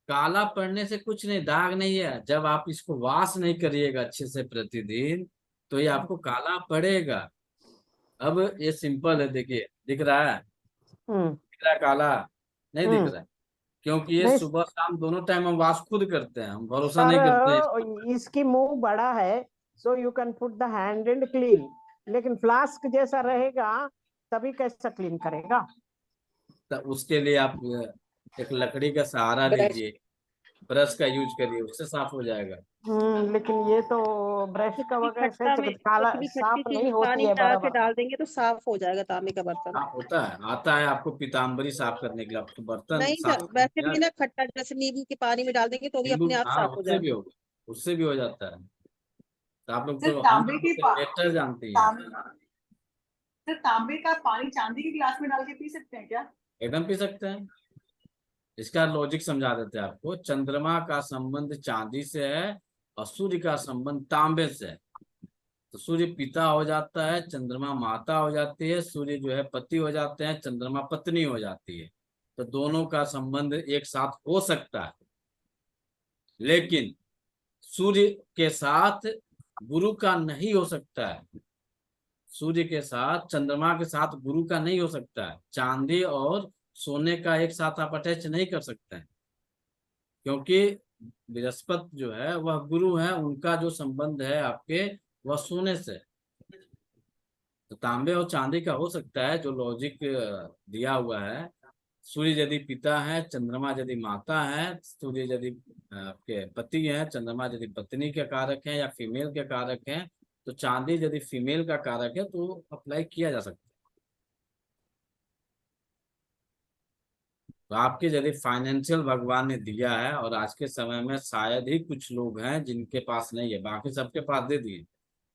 काला पड़ने से कुछ नहीं, दाग नहीं है। जब आप इसको वॉश नहीं करिएगा अच्छे से प्रतिदिन तो ये आपको काला पड़ेगा। अब ये सिंपल है, देखिए दिख रहा है, हम्म दिख रहा है काला? नहीं दिख हम्म रहा है, क्योंकि ये नहीं सुबह शाम दोनों टाइम हम वॉश खुद करते हैं, हम भरोसा सर, नहीं करते हैं इसको। इसकी मुंह बड़ा है, so you can put the hand and clean, लेकिन फ्लास्क जैसा रहेगा तभी कैसा क्लीन करेगा? तो उसके लिए आप एक लकड़ी का सहारा ब्रश। लीजिए, ब्रश का यूज करिए, उससे साफ हो जाएगा। लेकिन ये तो ब्रश का भी वगैरह से खट्टा में काला कुछ भी खट्टी साफ चीज नहीं होती पानी है में डाल के बराबर। डाल देंगे तो साफ हो जाएगा तांबे का बर्तन। हाँ होता है, आता है आपको पीताम्बरी साफ करने के लिए, आपको बर्तन नहीं साफ सर, करने वैसे के भी लिए। ना खट्टा जैसे नींबू के पानी में डाल देंगे तो भी नींबू, अपने आप हाँ साफ हो उससे भी जाएगा। होगा, उससे भी हो जाता है। तो आप लोग सर तो तांबे हमसे के बेहतर जानती हैं। सर तांबे का पानी चांदी के गिलास में डाल के पी सकते हैं क्या? एकदम पी सकते हैं। इसका लॉजिक समझा देते हैं आपको। चंद्रमा का संबंध चांदी से है और सूर्य का संबंध तांबे से है। तो सूर्य पिता हो जाता है, चंद्रमा माता हो जाती है, सूर्य जो है पति हो जाते हैं, चंद्रमा पत्नी हो जाती है। तो दोनों का संबंध एक साथ हो सकता है, लेकिन सूर्य के साथ गुरु का नहीं हो सकता है। सूर्य के साथ, चंद्रमा के साथ गुरु का नहीं हो सकता है। चांदी और सोने का एक साथ आप अटैच नहीं कर सकते हैं, क्योंकि बृहस्पति जो है वह गुरु है, उनका जो संबंध है आपके वह सोने से। तो तांबे और चांदी का हो सकता है, जो लॉजिक दिया हुआ है। सूर्य यदि पिता है, चंद्रमा यदि माता है, सूर्य यदि आपके पति है, चंद्रमा यदि पत्नी के कारक है या फीमेल के कारक है, तो चांदी यदि फीमेल का कारक है तो अप्लाई किया जा सकता है। तो आपके यदि फाइनेंशियल भगवान ने दिया है, और आज के समय में शायद ही कुछ लोग हैं जिनके पास नहीं है, बाकी सबके पास दे दिए।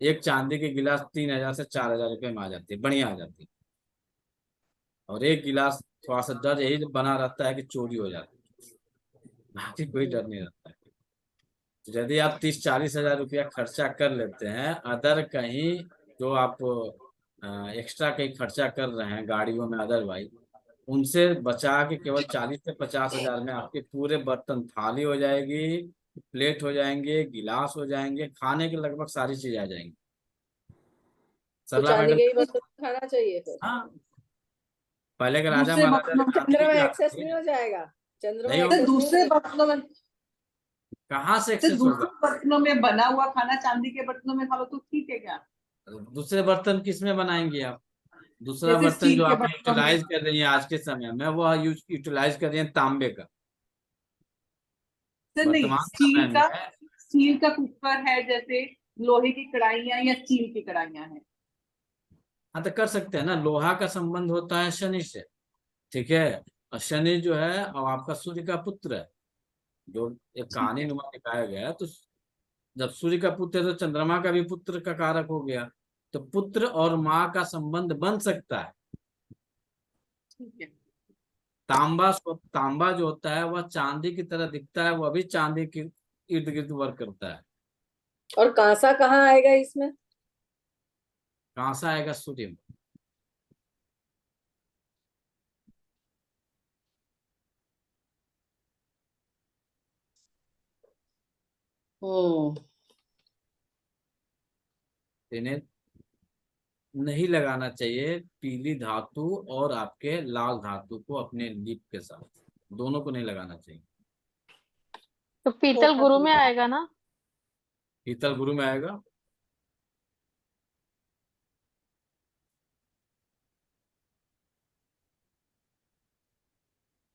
एक चांदी की गिलास 3,000 से 4,000 रुपये में आ जाती है, बढ़िया आ जाती है। और एक गिलास थोड़ा सा डर यही बना रहता है कि चोरी हो जाती है, बाकी कोई डर नहीं रहता है। तो यदि आप 30-40 हजार रुपया खर्चा कर लेते हैं अदर कहीं, जो आप एक्स्ट्रा कहीं खर्चा कर रहे हैं गाड़ियों में अदरवाइज, उनसे बचा के केवल 40 से 50 हजार में आपके पूरे बर्तन, थाली हो जाएगी, प्लेट हो जाएंगे, गिलास हो जाएंगे, खाने की लगभग सारी चीज आ जाएंगी। तो सरला चांदी मैडम। के ही बर्तन खाना चाहिए फिर? हाँ, पहले के राजा दूसरे महाराजा बर्तनों में चांदी चंद्र के में गिलास एक्सेस थे। नहीं हो जाएगा? चंद्र में नहीं सर एक्सेस होगा, नहीं हो दूसरे जाएगा? बर्तनों में कहाँ से तो एक्सेस दूसरे होगा? बर्तनों में बना हुआ खाना चांदी के बर्तनों में खा लो तो ठीक है क्या? दूसरे बर्तन किस में बनाएंगे आप? दूसरा जैसे बर्तन स्टील जो के आप बर्तनों में। यूटिलाइज कर रही हैं आज के समय में, वो यूटिलाइज कर रही हैं तांबे का। सर नहीं, वर्तमान समय में स्टील का कुकर है, जैसे लोहे की कढ़ाइयां या स्टील की कढ़ाइयां हैं। हाँ तो कर सकते हैं ना। लोहा का संबंध होता है शनि से, ठीक है। और शनि जो है और आपका सूर्य का पुत्र है, जो एक कहानी नुमा दिखाया गया है। तो जब सूर्य का पुत्र है तो चंद्रमा का भी पुत्र का कारक हो गया, तो पुत्र और माँ का संबंध बन सकता है। ठीक है। तांबा जो होता है वह चांदी की तरह दिखता है, वह भी चांदी के इर्द गिर्द वर्क करता है। और कांसा कहाँ आएगा इसमें? कहाँ से आएगा? सूर्य में। इन्हें नहीं लगाना चाहिए पीली धातु और आपके लाल धातु को अपने लिप के साथ, दोनों को नहीं लगाना चाहिए। तो पीतल गुरु में आएगा ना? पीतल गुरु में आएगा।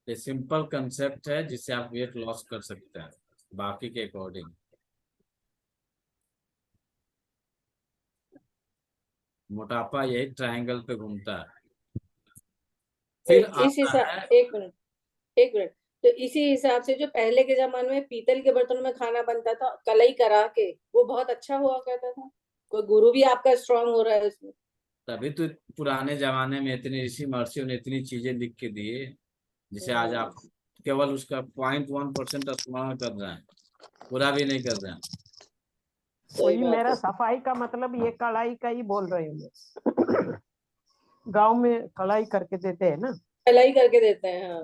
ये सिंपल कंसेप्ट है जिससे आप वेट लॉस कर सकते हैं बाकी के अकॉर्डिंग। मोटापा यही ट्रायंगल पे घूमता है। फिर इस आता हिसाब, है, एक मिनट, तो इसी हिसाब से जो पहले के जमाने में पीतल के बर्तनों में खाना बनता था कलई करा के, वो बहुत अच्छा हुआ करता था। कोई गुरु भी आपका स्ट्रांग हो रहा है उसमें। तभी तो पुराने जमाने में इतने ऋषि महर्षियों ने इतनी चीजें लिख के दिए, जिसे आज आप केवल उसका 0.1% इस्तेमाल कर रहे हैं, पूरा भी नहीं कर रहे हैं। वही मेरा सफाई का मतलब ये कढ़ाई का ही बोल रही हूँ। गांव में कढ़ाई करके देते हैं ना, कलाई करके देते हैं। हाँ,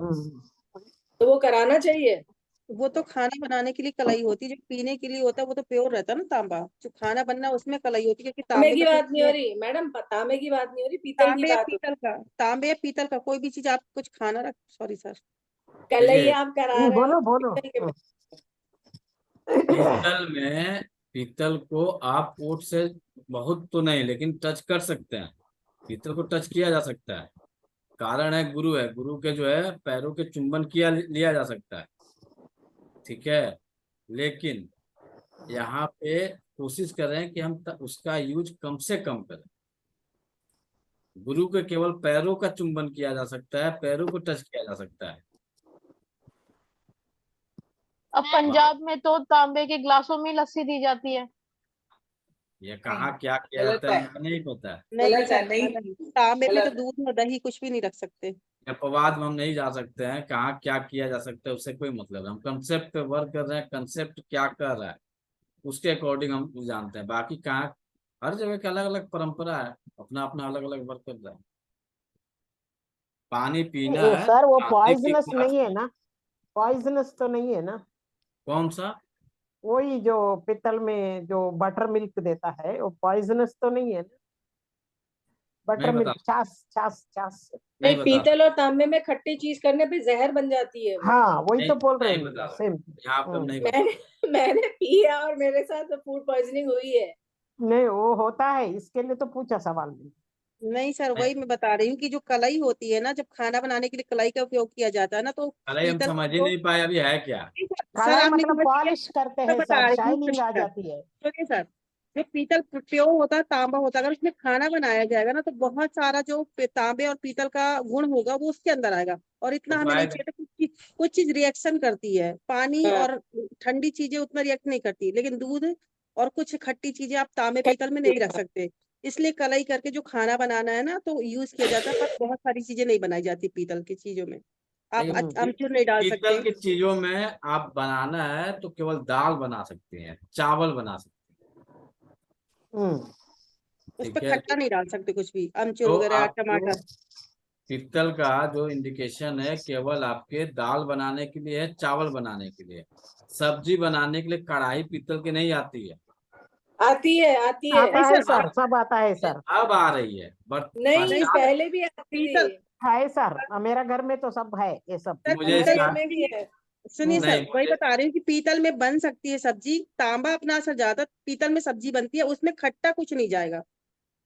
तो वो कराना चाहिए। वो तो खाना बनाने के लिए कलाई होती है, जो पीने के लिए होता है वो तो प्योर रहता है ना तांबा। जो खाना बनना उसमें कलाई होती है, क्योंकि तांबे तांबे की का बात नहीं हो रही मैडम, तांबे की बात नहीं हो रही, पीतल की बात हो रही। तांबे या पीतल का कोई भी चीज आप कुछ खाना रख, सॉरी सर, कलई आप करा रहे हो बोलो बोलो। पीतल के पीतल को आप ओट से बहुत तो नहीं, लेकिन टच कर सकते हैं। पीतल को टच किया जा सकता है। कारण है गुरु, है गुरु के जो है पैरों के चुंबन किया लिया जा सकता है, ठीक है। लेकिन यहाँ पे कोशिश कर रहे हैं कि हम उसका यूज कम से कम करें। गुरु के केवल पैरों का चुंबन किया जा सकता है, पैरों को टच किया जा सकता है। अब पंजाब में तो तांबे के ग्लासों में लस्सी दी जाती है। ये कहाँ क्या किया गलत जाता है है। मुझे नहीं पता है। नहीं गलत है, सर, नहीं। तांबे में तो गलत। दूध और दही कुछ भी नहीं रख सकते। अपवाद में हम नहीं जा सकते हैं, कहाँ क्या किया जा सकता है उससे कोई मतलब है। हम कंसेप्ट पे वर्क कर रहे हैं, कंसेप्ट क्या कर रहा है उसके अकॉर्डिंग हम जानते हैं। बाकी कहाँ, हर जगह की अलग अलग परंपरा है, अपना अपना अलग अलग वर्क कर रहा है। पानी पीना है सर वो चांदी की पॉइजनस गिलास नहीं है में। ना? पॉइजनस तो नहीं है ना? कौन सा? वही जो पीतल में जो बटर मिल्क देता है वो पॉइजनस तो नहीं है ना? बटर नहीं बता, मिल्क, छाछ छाछ छाछ। नहीं, नहीं बता, पीतल और तांबे में खट्टी चीज करने पे जहर बन जाती है वो। हाँ वही नहीं तो बोल रहे नहीं हैं, बता, सेम। यहाँ पे हम नहीं बता। मैंने पी है और मेरे साथ फूड पॉइजनिंग हुई है। नहीं वो होता है, इसके लिए तो पूछा सवाल नहीं। नहीं सर, वही मैं बता रही हूँ कि जो कलाई होती है ना, जब खाना बनाने के लिए कलाई का उपयोग किया जाता है ना, तो अरे हम पीतल समझ ही को, नहीं पाए अभी है क्या। सर कढ़ाई आप नहीं मतलब समझिए, पॉलिश करते मैं हैं बता सर, रही हूँ, शाइनिंग आ सुनिए जाती है। सर, जो पीतल प्योर होता है, तांबा होता है, अगर उसमें खाना बनाया जाएगा ना, तो बहुत सारा जो तांबे और पीतल का गुण होगा वो उसके अंदर आएगा। और इतना तो हमें नहीं चाहिए था। कुछ चीज रिएक्शन करती है, पानी हाँ। और ठंडी चीजें उतना रिएक्ट नहीं करती, लेकिन दूध और कुछ खट्टी चीजें आप तांबे पीतल में नहीं रख सकते। इसलिए कलाई करके जो खाना बनाना है ना, तो यूज किया जाता है, पर बहुत सारी चीजें नहीं बनाई जाती पीतल की चीजों में। आप अमचूर नहीं डाल पीतल सकते। की चीजों में आप बनाना है तो केवल दाल बना सकते हैं, चावल बना सकते हैं, उस पर ठीक है। खट्टा नहीं डाल सकते कुछ भी, अमचूर तो वगैरह, आपको टमाटर। पीतल का जो इंडिकेशन है केवल आपके दाल बनाने के लिए है, चावल बनाने के लिए। सब्जी बनाने के लिए कढ़ाई पीतल की नहीं आती है। आती है, आती है। आता है सर, सब आता है सर। अब आ रही है, बट नहीं, पश्चात पहले भी आती थी। पीतल है सर, मेरा घर में तो सब है ये सब। सर मुझे मेरे इसका घर में भी है। सुनिए नहीं सर, वही मुझे बता रही हूँ कि पीतल में बन सकती है सब्जी, तांबा अपना असर ज्यादा, पीतल में सब्जी बनती है, उसमें खट्टा कुछ नहीं जाएगा,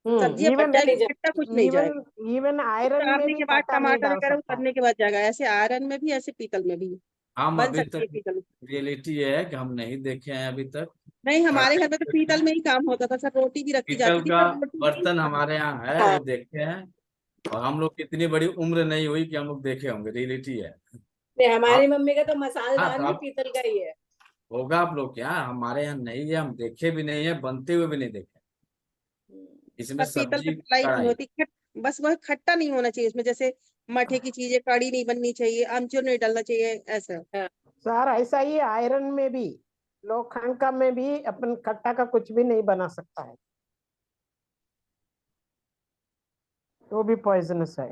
सब्जियां पक इवन जाएगी, नहीं जाए। खट्टा कुछ नहीं इवन जाएगा। इवन आयरन में उतारने भी के बाद खट्टा नहीं टमाटर डाल वगैरह सकता है। उतरने के बाद जाएगा, ऐसे आयरन में भी, ऐसे पीतल में भी हम बन अभी सकती है तक पीतल में। रियलिटी है कि हम नहीं देखे हैं अभी तक। नहीं, हमारे घर में तो ट्राई पीतल में ही काम होता था सर, रोटी भी रखी पीतल जाती थी, का पर रोटी भी बर्तन हमारे यहाँ है, हाँ। वो देखे हैं। और हम लोग की इतनी बड़ी उम्र नहीं हुई कि हम लोग देखे होंगे, रियलिटी है। नहीं, हमारी आप मम्मी का तो हाँ मसालेदान तो भी आप पीतल का ही है। होगा आप लोग क्या, हमारे यहाँ नहीं है, हम देखे भी नहीं है, बनते हुए भी नहीं देखे। इसमें पर पीतल सब्जी पे कढ़ाई नहीं कढ़ाई। होती, बस वह खट्टा नहीं होना चाहिए उसमें, जैसे मठे की चीजें कड़ी नहीं बननी चाहिए, आमचूर नहीं डालना चाहिए, ऐसा। हाँ। सर ऐसा ही आयरन में भी, लोखंड का में भी अपन खट्टा का कुछ भी नहीं बना सकता है, वो भी पॉइजनस है।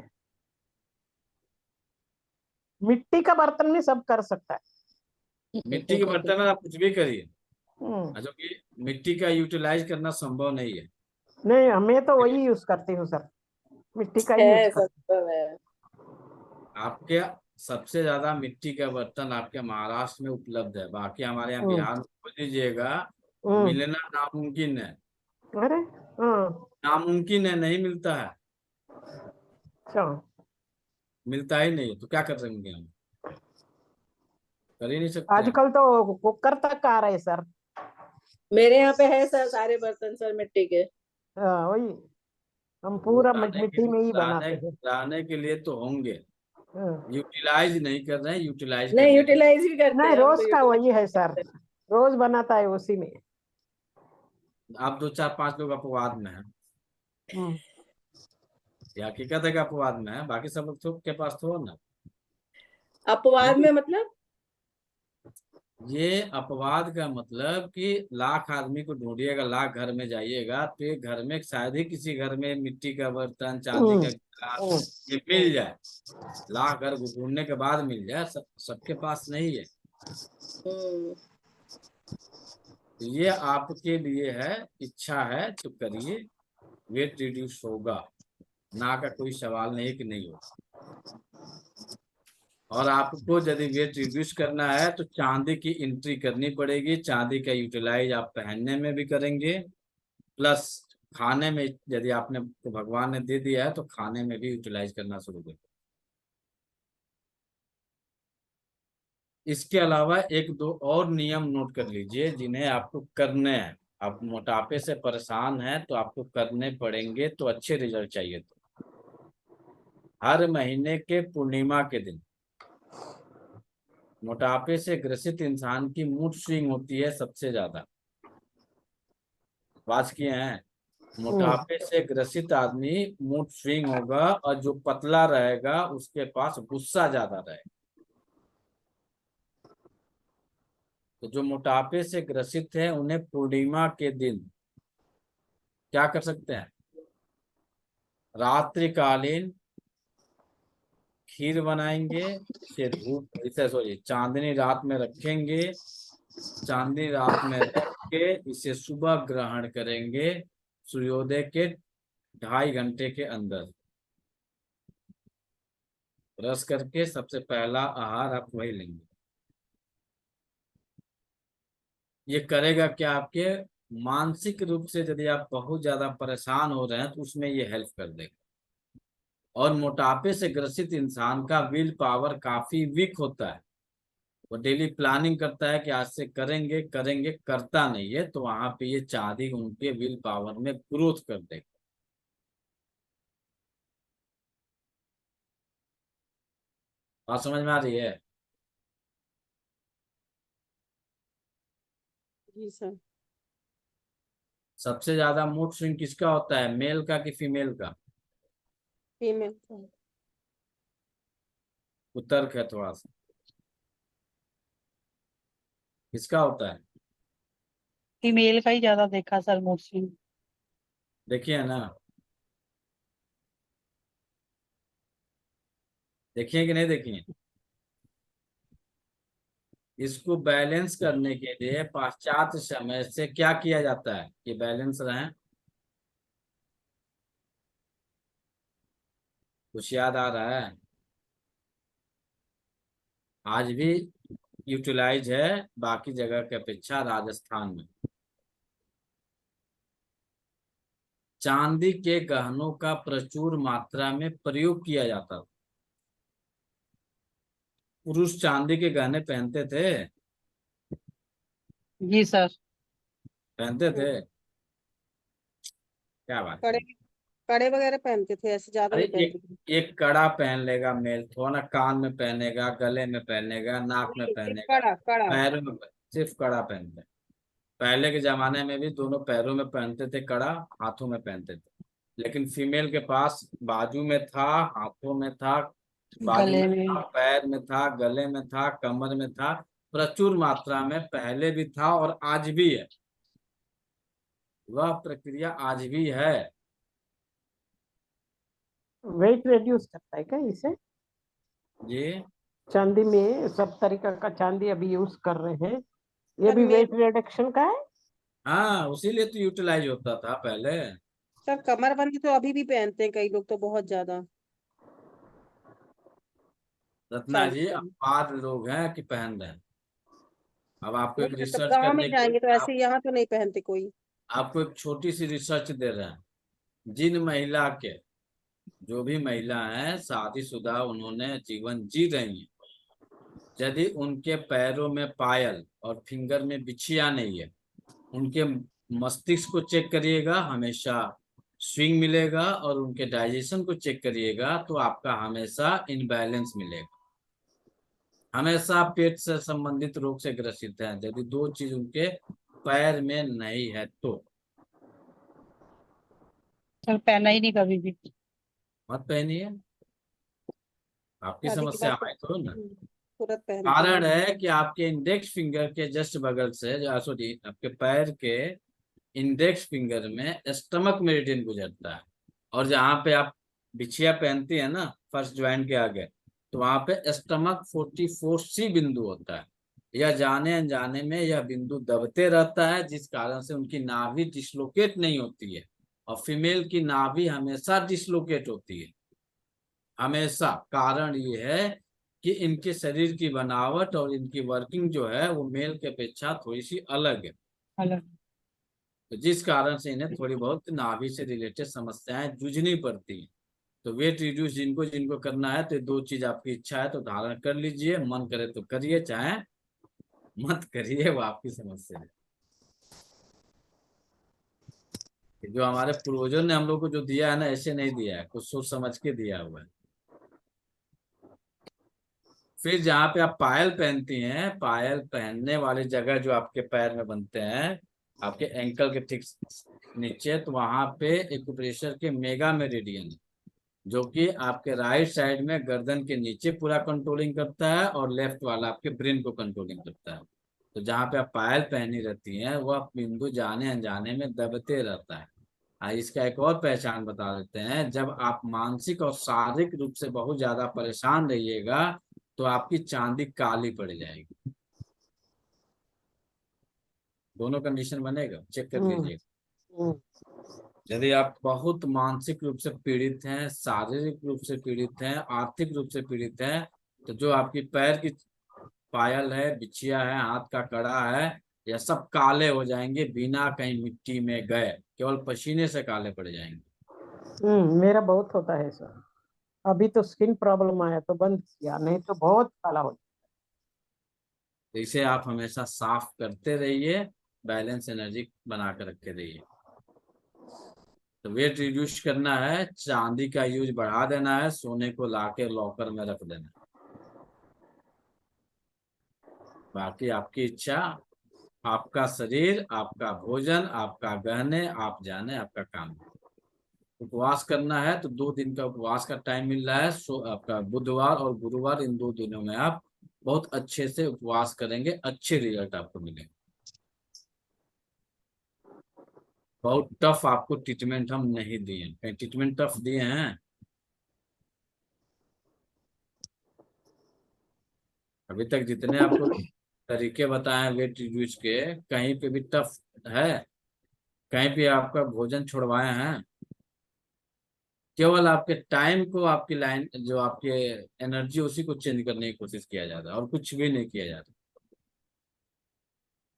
मिट्टी का बर्तन में सब कर सकता है। मिट्टी के बर्तन में आप कुछ भी करिए, हम्म, जो कि मिट्टी का यूटिलाइज करना संभव नहीं है। नहीं हमें तो वही यूज करती हूँ सर, मिट्टी का ही यूज है, करती सब है। आपके सबसे ज्यादा मिट्टी का बर्तन आपके महाराष्ट्र में उपलब्ध है, बाकी हमारे यहाँ हूँ। बिहार में खोज लीजिएगा, हम्म, मिलना नामुमकिन है। अरे हाँ, नामुमकिन है, नहीं मिलता है, अच्छा। मिलता ही नहीं, तो क्या कर सकेंगे हम, कर ही नहीं सकते हैं। आजकल तो कुकर तक आ रहे सर। मेरे यहाँ पे है सर, सारे बर्तन सर मिट्टी के। हाँ, वही हम वो पूरा मिट्टी में ही लाने बनाते हैं। लाने के लिए तो होंगे, हाँ। यूटिलाइज नहीं कर रहे हैं, यूटिलाइज नहीं, करिए। यूटिलाइज भी करते नहीं हैं, हम तो रोज का यूटिलाइज वही है सर, करते हैं। रोज बनाता है उसी में। आप 2 4 5 लोग अपवाद में हैं, हम्म, ये हकीकत है कि अपवाद में है, बाकी सब लोग तो के पास तो हो ना। अपवाद नहीं, में मतलब? ये अपवाद का मतलब कि लाख आदमी को ढूंढिएगा, लाख घर में जाइएगा, तो एक घर में शायद ही किसी घर में मिट्टी का बर्तन, चांदी हम्म, का गिलास हम्म, ये मिल जाए। लाख घर ढूंढने के बाद मिल जाए, सबके पास नहीं है। हम्म। तो ये आपके लिए है, इच्छा है तो करिए, वेट रिड्यूस होगा, ना का कोई सवाल नहीं कि नहीं होगा। और आपको यदि वेट रिड्यूस करना है तो चांदी की एंट्री करनी पड़ेगी, चांदी का यूटिलाइज आप पहनने में भी करेंगे, प्लस खाने में यदि आपने तो भगवान ने दे दिया है तो खाने में भी यूटिलाइज करना शुरू करें। इसके अलावा एक दो और नियम नोट कर लीजिए जिन्हें आपको करने हैं। आप मोटापे से परेशान हैं तो आपको करने पड़ेंगे, तो अच्छे रिजल्ट चाहिए तो हर महीने के पूर्णिमा के दिन मोटापे से ग्रसित इंसान की मूड स्विंग होती है सबसे ज्यादा। बात किए हैं, हम्म, मोटापे से ग्रसित आदमी मूड स्विंग होगा, और जो पतला रहेगा उसके पास गुस्सा ज्यादा रहेगा। तो जो मोटापे से ग्रसित है उन्हें पूर्णिमा के दिन क्या कर सकते हैं, रात्रिकालीन खीर बनाएंगे, इसे धूप इसे सॉरी चांदनी रात में रखेंगे, चांदनी रात में रख के इसे सुबह ग्रहण करेंगे, सूर्योदय के 2.5 घंटे के अंदर ब्रश करके सबसे पहला आहार आप वही लेंगे। ये करेगा क्या, आपके मानसिक रूप से यदि आप बहुत ज्यादा परेशान हो रहे हैं तो उसमें ये हेल्प कर देगा। और मोटापे से ग्रसित इंसान का विल पावर काफी वीक होता है, वो डेली प्लानिंग करता है कि आज से करेंगे करेंगे, करता नहीं है, तो वहां पे ये चांदी उनके विल पावर में ग्रोथ कर देगा। बात समझ में आ रही है? जी सर। सबसे ज्यादा मूड स्विंग किसका होता है, मेल का कि फीमेल का? फीमेल। उत्तर है थोड़ा सा, किसका होता है? फीमेल का ही ज्यादा देखा सर मोस्टली। देखिए ना, देखिए कि नहीं देखिए। इसको बैलेंस करने के लिए पाश्चात्य समय से क्या किया जाता है कि बैलेंस रहे? कुछ याद आ रहा है? आज भी यूटिलाइज है बाकी जगह के अपेक्षा राजस्थान में। चांदी के गहनों का प्रचुर मात्रा में प्रयोग किया जाता था। पुरुष चांदी के गहने पहनते थे, जी सर। पहनते थे। क्या बात कड़े है। कड़े वगैरह पहनते थे, ऐसे ज्यादा अरे नहीं पहनते एक थे। एक कड़ा पहन लेगा मेल, थोड़ा ना कान में पहनेगा, गले में पहनेगा, नाक में नहीं, एक पहनेगा, कड़ा कड़ा। पैरों में सिर्फ कड़ा पहनते हैं। पहले के जमाने में भी दोनों पैरों में पहनते थे कड़ा, हाथों में पहनते थे। लेकिन फीमेल के पास बाजू में था, हाथों में था, बाजू गले में में। था, पैर में था, गले में था, कमर में था। प्रचुर मात्रा में पहले भी था और आज भी है। वह प्रक्रिया आज भी है। वेट रिड्यूस करता है क्या इसे? ये चांदी में सब तरीका का चांदी अभी यूज कर रहे हैं, ये सर भी मेरे वेट रिडक्शन का है? हाँ, उसीलिए तो यूटिलाइज होता था पहले। सर कमरबंद तो अभी भी पहनते हैं कई लोग तो बहुत ज्यादा रत्ना चांदी जी, का। अपार लोग हैं कि पहन रहे हैं। अब आपको एक नहीं मतलब रिसर्च गांव में करने के जाएंगे तो आप ऐसे यहाँ तो नहीं पहनते कोई। आपको एक छोटी सी रिसर्च दे रहे हैं। जिन महिला के जो भी महिला हैं शादीशुदा, उन्होंने जीवन जी रही हैं, यदि उनके पैरों में पायल और फिंगर में बिछिया नहीं है, उनके मस्तिष्क को चेक करिएगा, हमेशा स्विंग मिलेगा। और उनके डाइजेशन को चेक करिएगा तो आपका हमेशा इनबैलेंस मिलेगा। हमेशा पेट से संबंधित रोग से ग्रसित हैं यदि दो चीज उनके पैर में नहीं है तो। सर पहना ही नहीं कभी भी। मत पहनिए, आपकी शादी के समस्या बाद तो है तो ना। तुरंत पहनते हैं। कारण है कि आपके इंडेक्स फिंगर के जस्ट बगल से, सॉरी, आपके पैर के इंडेक्स फिंगर में स्टमक मेरिडियन गुजरता है। और जहाँ पे आप बिछिया पहनती है ना फर्स्ट ज्वाइंट के आगे, तो वहां पे स्टमक 44C बिंदु होता है। यह जाने अनजाने में यह बिंदु दबते रहता है, जिस कारण से उनकी नाभि डिसलोकेट नहीं होती है। और फीमेल की नाभि हमेशा डिसलोकेट होती है, हमेशा। कारण ये है कि इनके शरीर की बनावट और इनकी वर्किंग जो है वो मेल के अपेक्षा थोड़ी सी अलग है। अलग। तो जिस कारण से इन्हें थोड़ी बहुत नाभि से रिलेटेड समस्याएं जूझनी पड़ती हैं। तो वेट रिड्यूस जिनको जिनको करना है तो ये दो चीज आपकी इच्छा है तो धारण कर लीजिए, मन करे तो करिए, चाहे मत करिए, वो आपकी समस्या है। जो हमारे पूर्वजों ने हम लोग को जो दिया है ना, ऐसे नहीं दिया है, कुछ सोच समझ के दिया हुआ है। फिर जहाँ पे आप पायल पहनती हैं, पायल पहनने वाली जगह जो आपके पैर में बनते हैं, आपके एंकल के ठीक नीचे, तो वहां पे एक्यूप्रेशर के मेगा मेरिडियन, जो कि आपके राइट साइड में गर्दन के नीचे पूरा कंट्रोलिंग करता है और लेफ्ट वाला आपके ब्रेन को कंट्रोलिंग करता है। तो जहाँ पे आप पायल पहनी रहती हैं वह बिंदु जाने अनजाने में दबते रहता है। इसका एक और पहचान बता देते हैं। जब आप मानसिक और शारीरिक रूप से बहुत ज्यादा परेशान रहिएगा तो आपकी चांदी काली पड़ जाएगी। दोनों कंडीशन बनेगा, चेक कर हम्म, लीजिएगा। हम्म। यदि आप बहुत मानसिक रूप से पीड़ित हैं, शारीरिक रूप से पीड़ित हैं, आर्थिक रूप से पीड़ित हैं, तो जो आपकी पैर की पायल है, बिछिया है, हाथ का कड़ा है, यह सब काले हो जाएंगे बिना कहीं मिट्टी में गए, केवल पसीने से काले पड़ जाएंगे। मेरा बहुत होता है सर। अभी तो स्किन प्रॉब्लम आया तो बंद किया, नहीं तो बहुत काला हो तो इसे आप हमेशा साफ करते रहिए, बैलेंस एनर्जी बना कर रखे रहिए। तो वेट रिड्यूस करना है, चांदी का यूज बढ़ा देना है, सोने को लाके लॉकर में रख देना। बाकी आपकी इच्छा, आपका शरीर, आपका भोजन, आपका गहने, आप जाने, आपका काम। उपवास करना है तो 2 दिन का उपवास का टाइम मिल रहा है। सो आपका बुधवार और गुरुवार, इन 2 दिनों में आप बहुत अच्छे से उपवास करेंगे, अच्छे रिजल्ट आपको मिलेंगे। बहुत टफ आपको ट्रीटमेंट हम नहीं दिए, कहीं ट्रीटमेंट टफ दिए हैं? अभी तक जितने आपको तरीके बताए वेट रिड्यूस के, कहीं पे भी टफ है? कहीं पे आपका भोजन छुड़वाए हैं? केवल आपके टाइम को, आपकी लाइन जो आपके एनर्जी, उसी को चेंज करने की कोशिश किया जाता है और कुछ भी नहीं किया जाता।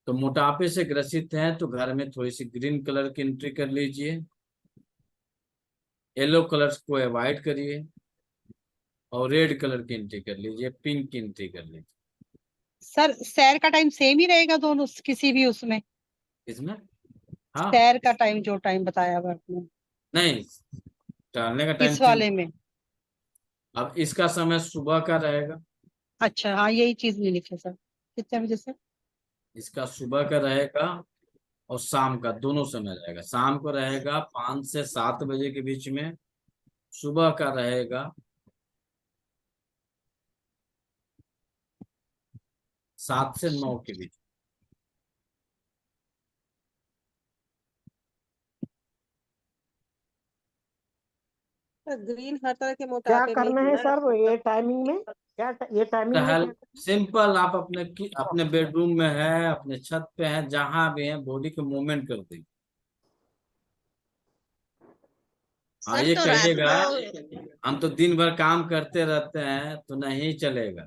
तो मोटापे से ग्रसित हैं तो घर में थोड़ी सी ग्रीन कलर की एंट्री कर लीजिए, येलो कलर्स को अवॉइड करिए, और रेड कलर की एंट्री कर लीजिए, पिंक की एंट्री कर लीजिए। सर सैर का टाइम सेम ही रहेगा दोनों, किसी भी उसमें? इसमें हाँ, सैर का टाइम जो टाइम बताया हुआ आपने नहीं, टहलने का टाइम इस चेंज। वाले में? अब इसका समय सुबह का रहेगा, अच्छा हाँ, यही चीज नहीं लिखा सर। कितने बजे से? इसका सुबह का रहेगा और शाम का दोनों समय रहेगा। शाम को रहेगा 5 से 7 बजे के बीच में, सुबह का रहेगा 7 से 9 के बीच। ग्रीन हर तरह के क्या मोटापे में करना ही है ना। सर ये टाइमिंग में? ये टाइमिंग में टहल क्या? सिंपल, आप अपने बेडरूम में है, अपने छत पे है, जहां भी है, बॉडी को मूवमेंट कर दीजिए। हाँ, सर ये तो रात कहिएगा को हम तो दिन भर काम करते रहते हैं, तो नहीं चलेगा।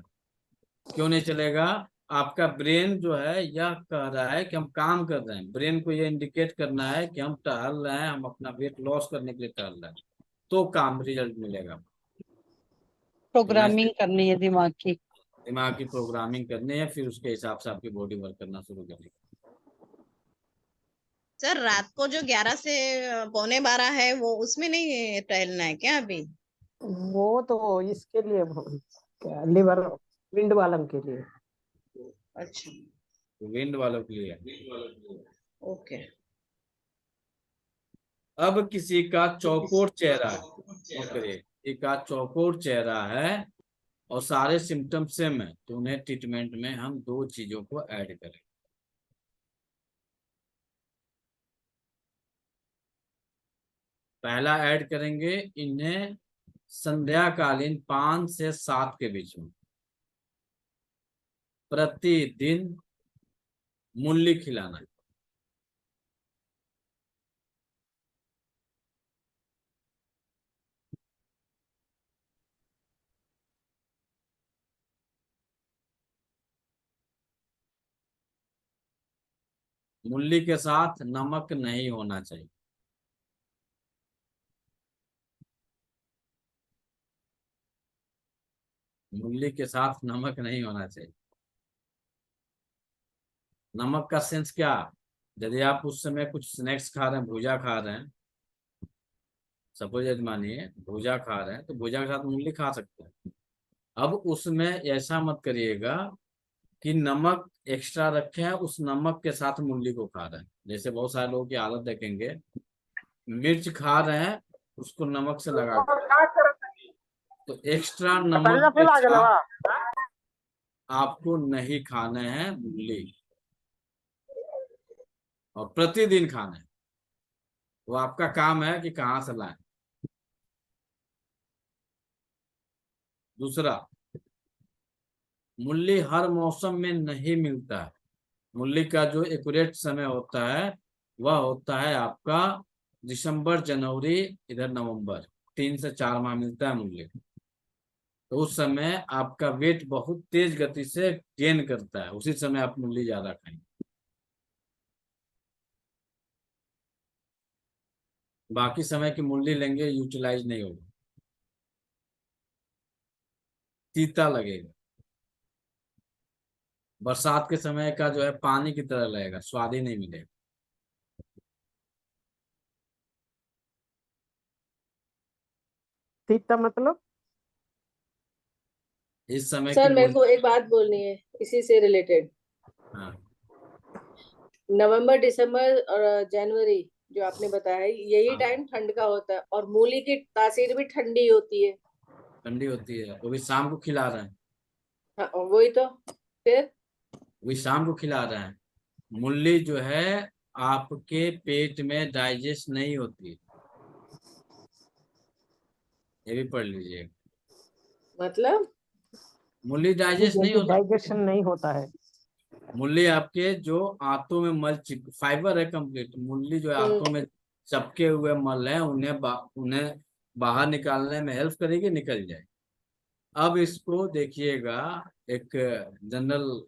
क्यों नहीं चलेगा? आपका ब्रेन जो है यह कह रहा है कि हम काम कर रहे हैं, ब्रेन को ये इंडिकेट करना है कि हम टहल रहे हैं, हम अपना वेट लॉस करने के लिए टहल रहे हैं, तो काम रिजल्ट मिलेगा। तो मैं प्रोग्रामिंग करनी है दिमाग की। दिमाग की प्रोग्रामिंग करनी है, फिर उसके हिसाब से आपकी बॉडी वर्क करना शुरू करेगी। सर रात को जो 11 से पौने 12 है वो उसमें नहीं टहलना है क्या अभी? वो तो इसके लिए क्या लिवर विंड वालन के लिए। अच्छा विंड वालों के लिए। ओके। अब किसी का चौकोर चेहरा है, नोट करिए, किसी का चौकोर चेहरा है और सारे सिम्टम सेम है, तो उन्हें ट्रीटमेंट में हम 2 चीजों को ऐड करें। पहला ऐड करेंगे इन्हें संध्याकालीन 5 से 7 के बीच में प्रतिदिन मूली खिलाना है। मूली के साथ नमक नहीं होना चाहिए। मूली के साथ नमक नहीं होना चाहिए। नमक का सेंस क्या? यदि आप उस समय कुछ स्नैक्स खा रहे हैं, भुजा खा रहे हैं, सपोज मानिए भुजा खा रहे हैं, तो भुजा के साथ मूली खा सकते हैं। अब उसमें ऐसा मत करिएगा कि नमक एक्स्ट्रा रखे हैं, उस नमक के साथ मूली को खा रहे हैं। जैसे बहुत सारे लोगों की आदत देखेंगे, मिर्च खा रहे हैं, उसको नमक से लगा के, तो एक्स्ट्रा नमक के साथ आपको नहीं खाने हैं मूली, और प्रतिदिन खाना है। वो आपका काम है कि कहाँ से लाएं। दूसरा, मूली हर मौसम में नहीं मिलता है। मूली का जो एक्यूरेट समय होता है वह होता है आपका दिसंबर, जनवरी, इधर नवंबर, 3 से 4 माह मिलता है मूली। तो उस समय आपका वेट बहुत तेज गति से गेन करता है, उसी समय आप मूली ज्यादा खाएंगे। बाकी समय की मूली लेंगे, यूटिलाइज नहीं होगा, तीता लगेगा। बरसात के समय का जो है पानी की तरह लगेगा, स्वाद ही नहीं मिलेगा। तीता मतलब? इस समय की सर मेरे मूली। को एक बात बोलनी है इसी से रिलेटेड। हाँ, नवंबर, दिसंबर और जनवरी जो आपने बताया है, यही हाँ, टाइम ठंड का होता है और मूली की तासीर भी ठंडी होती है। ठंडी होती है, वो भी शाम को खिला रहे हैं। हाँ वही तो। फिर वही शाम को खिला रहे हैं। मूली जो है आपके पेट में डाइजेस्ट नहीं होती, ये भी पढ़ लीजिए। मतलब मूली डाइजेस्ट नहीं जल्दी होता। डाइजेशन नहीं होता है। मूली आपके जो आंतों में मल फाइबर है कंप्लीट, मूली जो है आंतों में चपके हुए मल है, उन्हें बाहर निकालने में हेल्प करेगी, निकल जाए। अब इसको देखिएगा, एक जनरल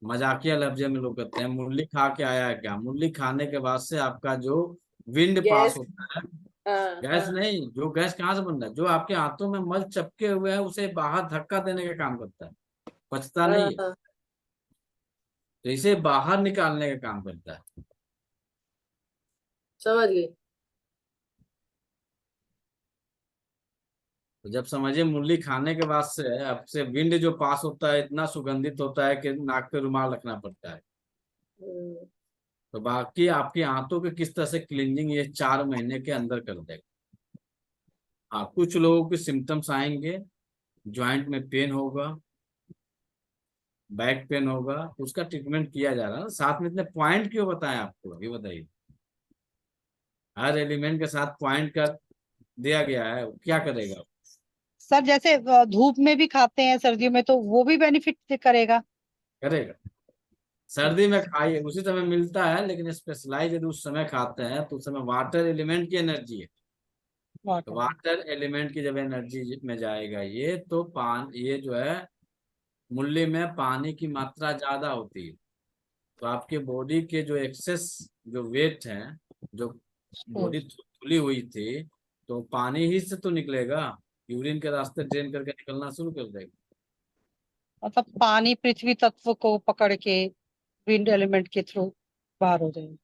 मजाकिया लफ्ज में लोग कहते हैं मूली खा के आया है क्या। मूली खाने के बाद से आपका जो विंड पास गैस। होता है, हाँ गैस हाँ नहीं, जो गैस कहाँ से बन रहा है, जो आपके हाथों में मल चपके हुए हैं उसे बाहर धक्का देने का काम करता है, पचता हाँ नहीं है। हाँ, तो इसे बाहर निकालने का काम करता है। समझ गई। तो जब समझिए मूली खाने के बाद से आपसे विंड जो पास होता है इतना सुगंधित होता है कि नाक पे रुमाल रखना पड़ता है। हम्म, तो बाकी आपकी आंतों के किस तरह से क्लींजिंग ये 4 महीने के अंदर कर देगा। हाँ, कुछ लोगों के सिम्टम्स आएंगे, जॉइंट में पेन होगा, बैक पेन होगा, तो उसका ट्रीटमेंट किया जा रहा है ना। साथ में इतने पॉइंट क्यों बताएं आपको, ये बताइए। हर एलिमेंट के साथ पॉइंट कर दिया गया है, वो क्या करेगा। सर जैसे धूप में भी खाते हैं सर्दियों में, तो वो भी बेनिफिट करेगा? करेगा। सर्दी में खाइए, उसी समय मिलता है, लेकिन स्पेशलाइज यदि उस समय खाते हैं तो उस समय वाटर एलिमेंट की एनर्जी है। तो वाटर। वाटर एलिमेंट की जब एनर्जी में जाएगा ये, तो ये जो है मूली में पानी की मात्रा ज्यादा होती है। तो आपके बॉडी के जो एक्सेस जो वेट है, जो बॉडी खुली हुई थी, तो पानी ही से तो निकलेगा, यूरिन के रास्ते ड्रेन करके निकलना शुरू कर देगा। मतलब पानी पृथ्वी तत्व को पकड़ के विंड एलिमेंट के थ्रू बाहर हो जाएगा।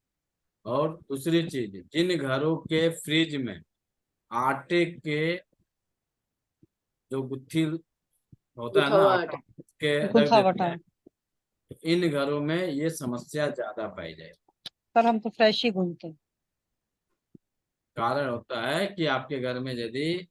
और दूसरी चीज, जिन घरों के फ्रिज में आटे के जो गुत्थी होता है गुथा ना, हुआ आटा आटा। के रख गुथा देते वटा। हैं, तो इन घरों में ये समस्या ज्यादा पाई जाएगी। सर हम तो फ्रेश ही घूमते हैं। कारण होता है कि आपके घर में यदि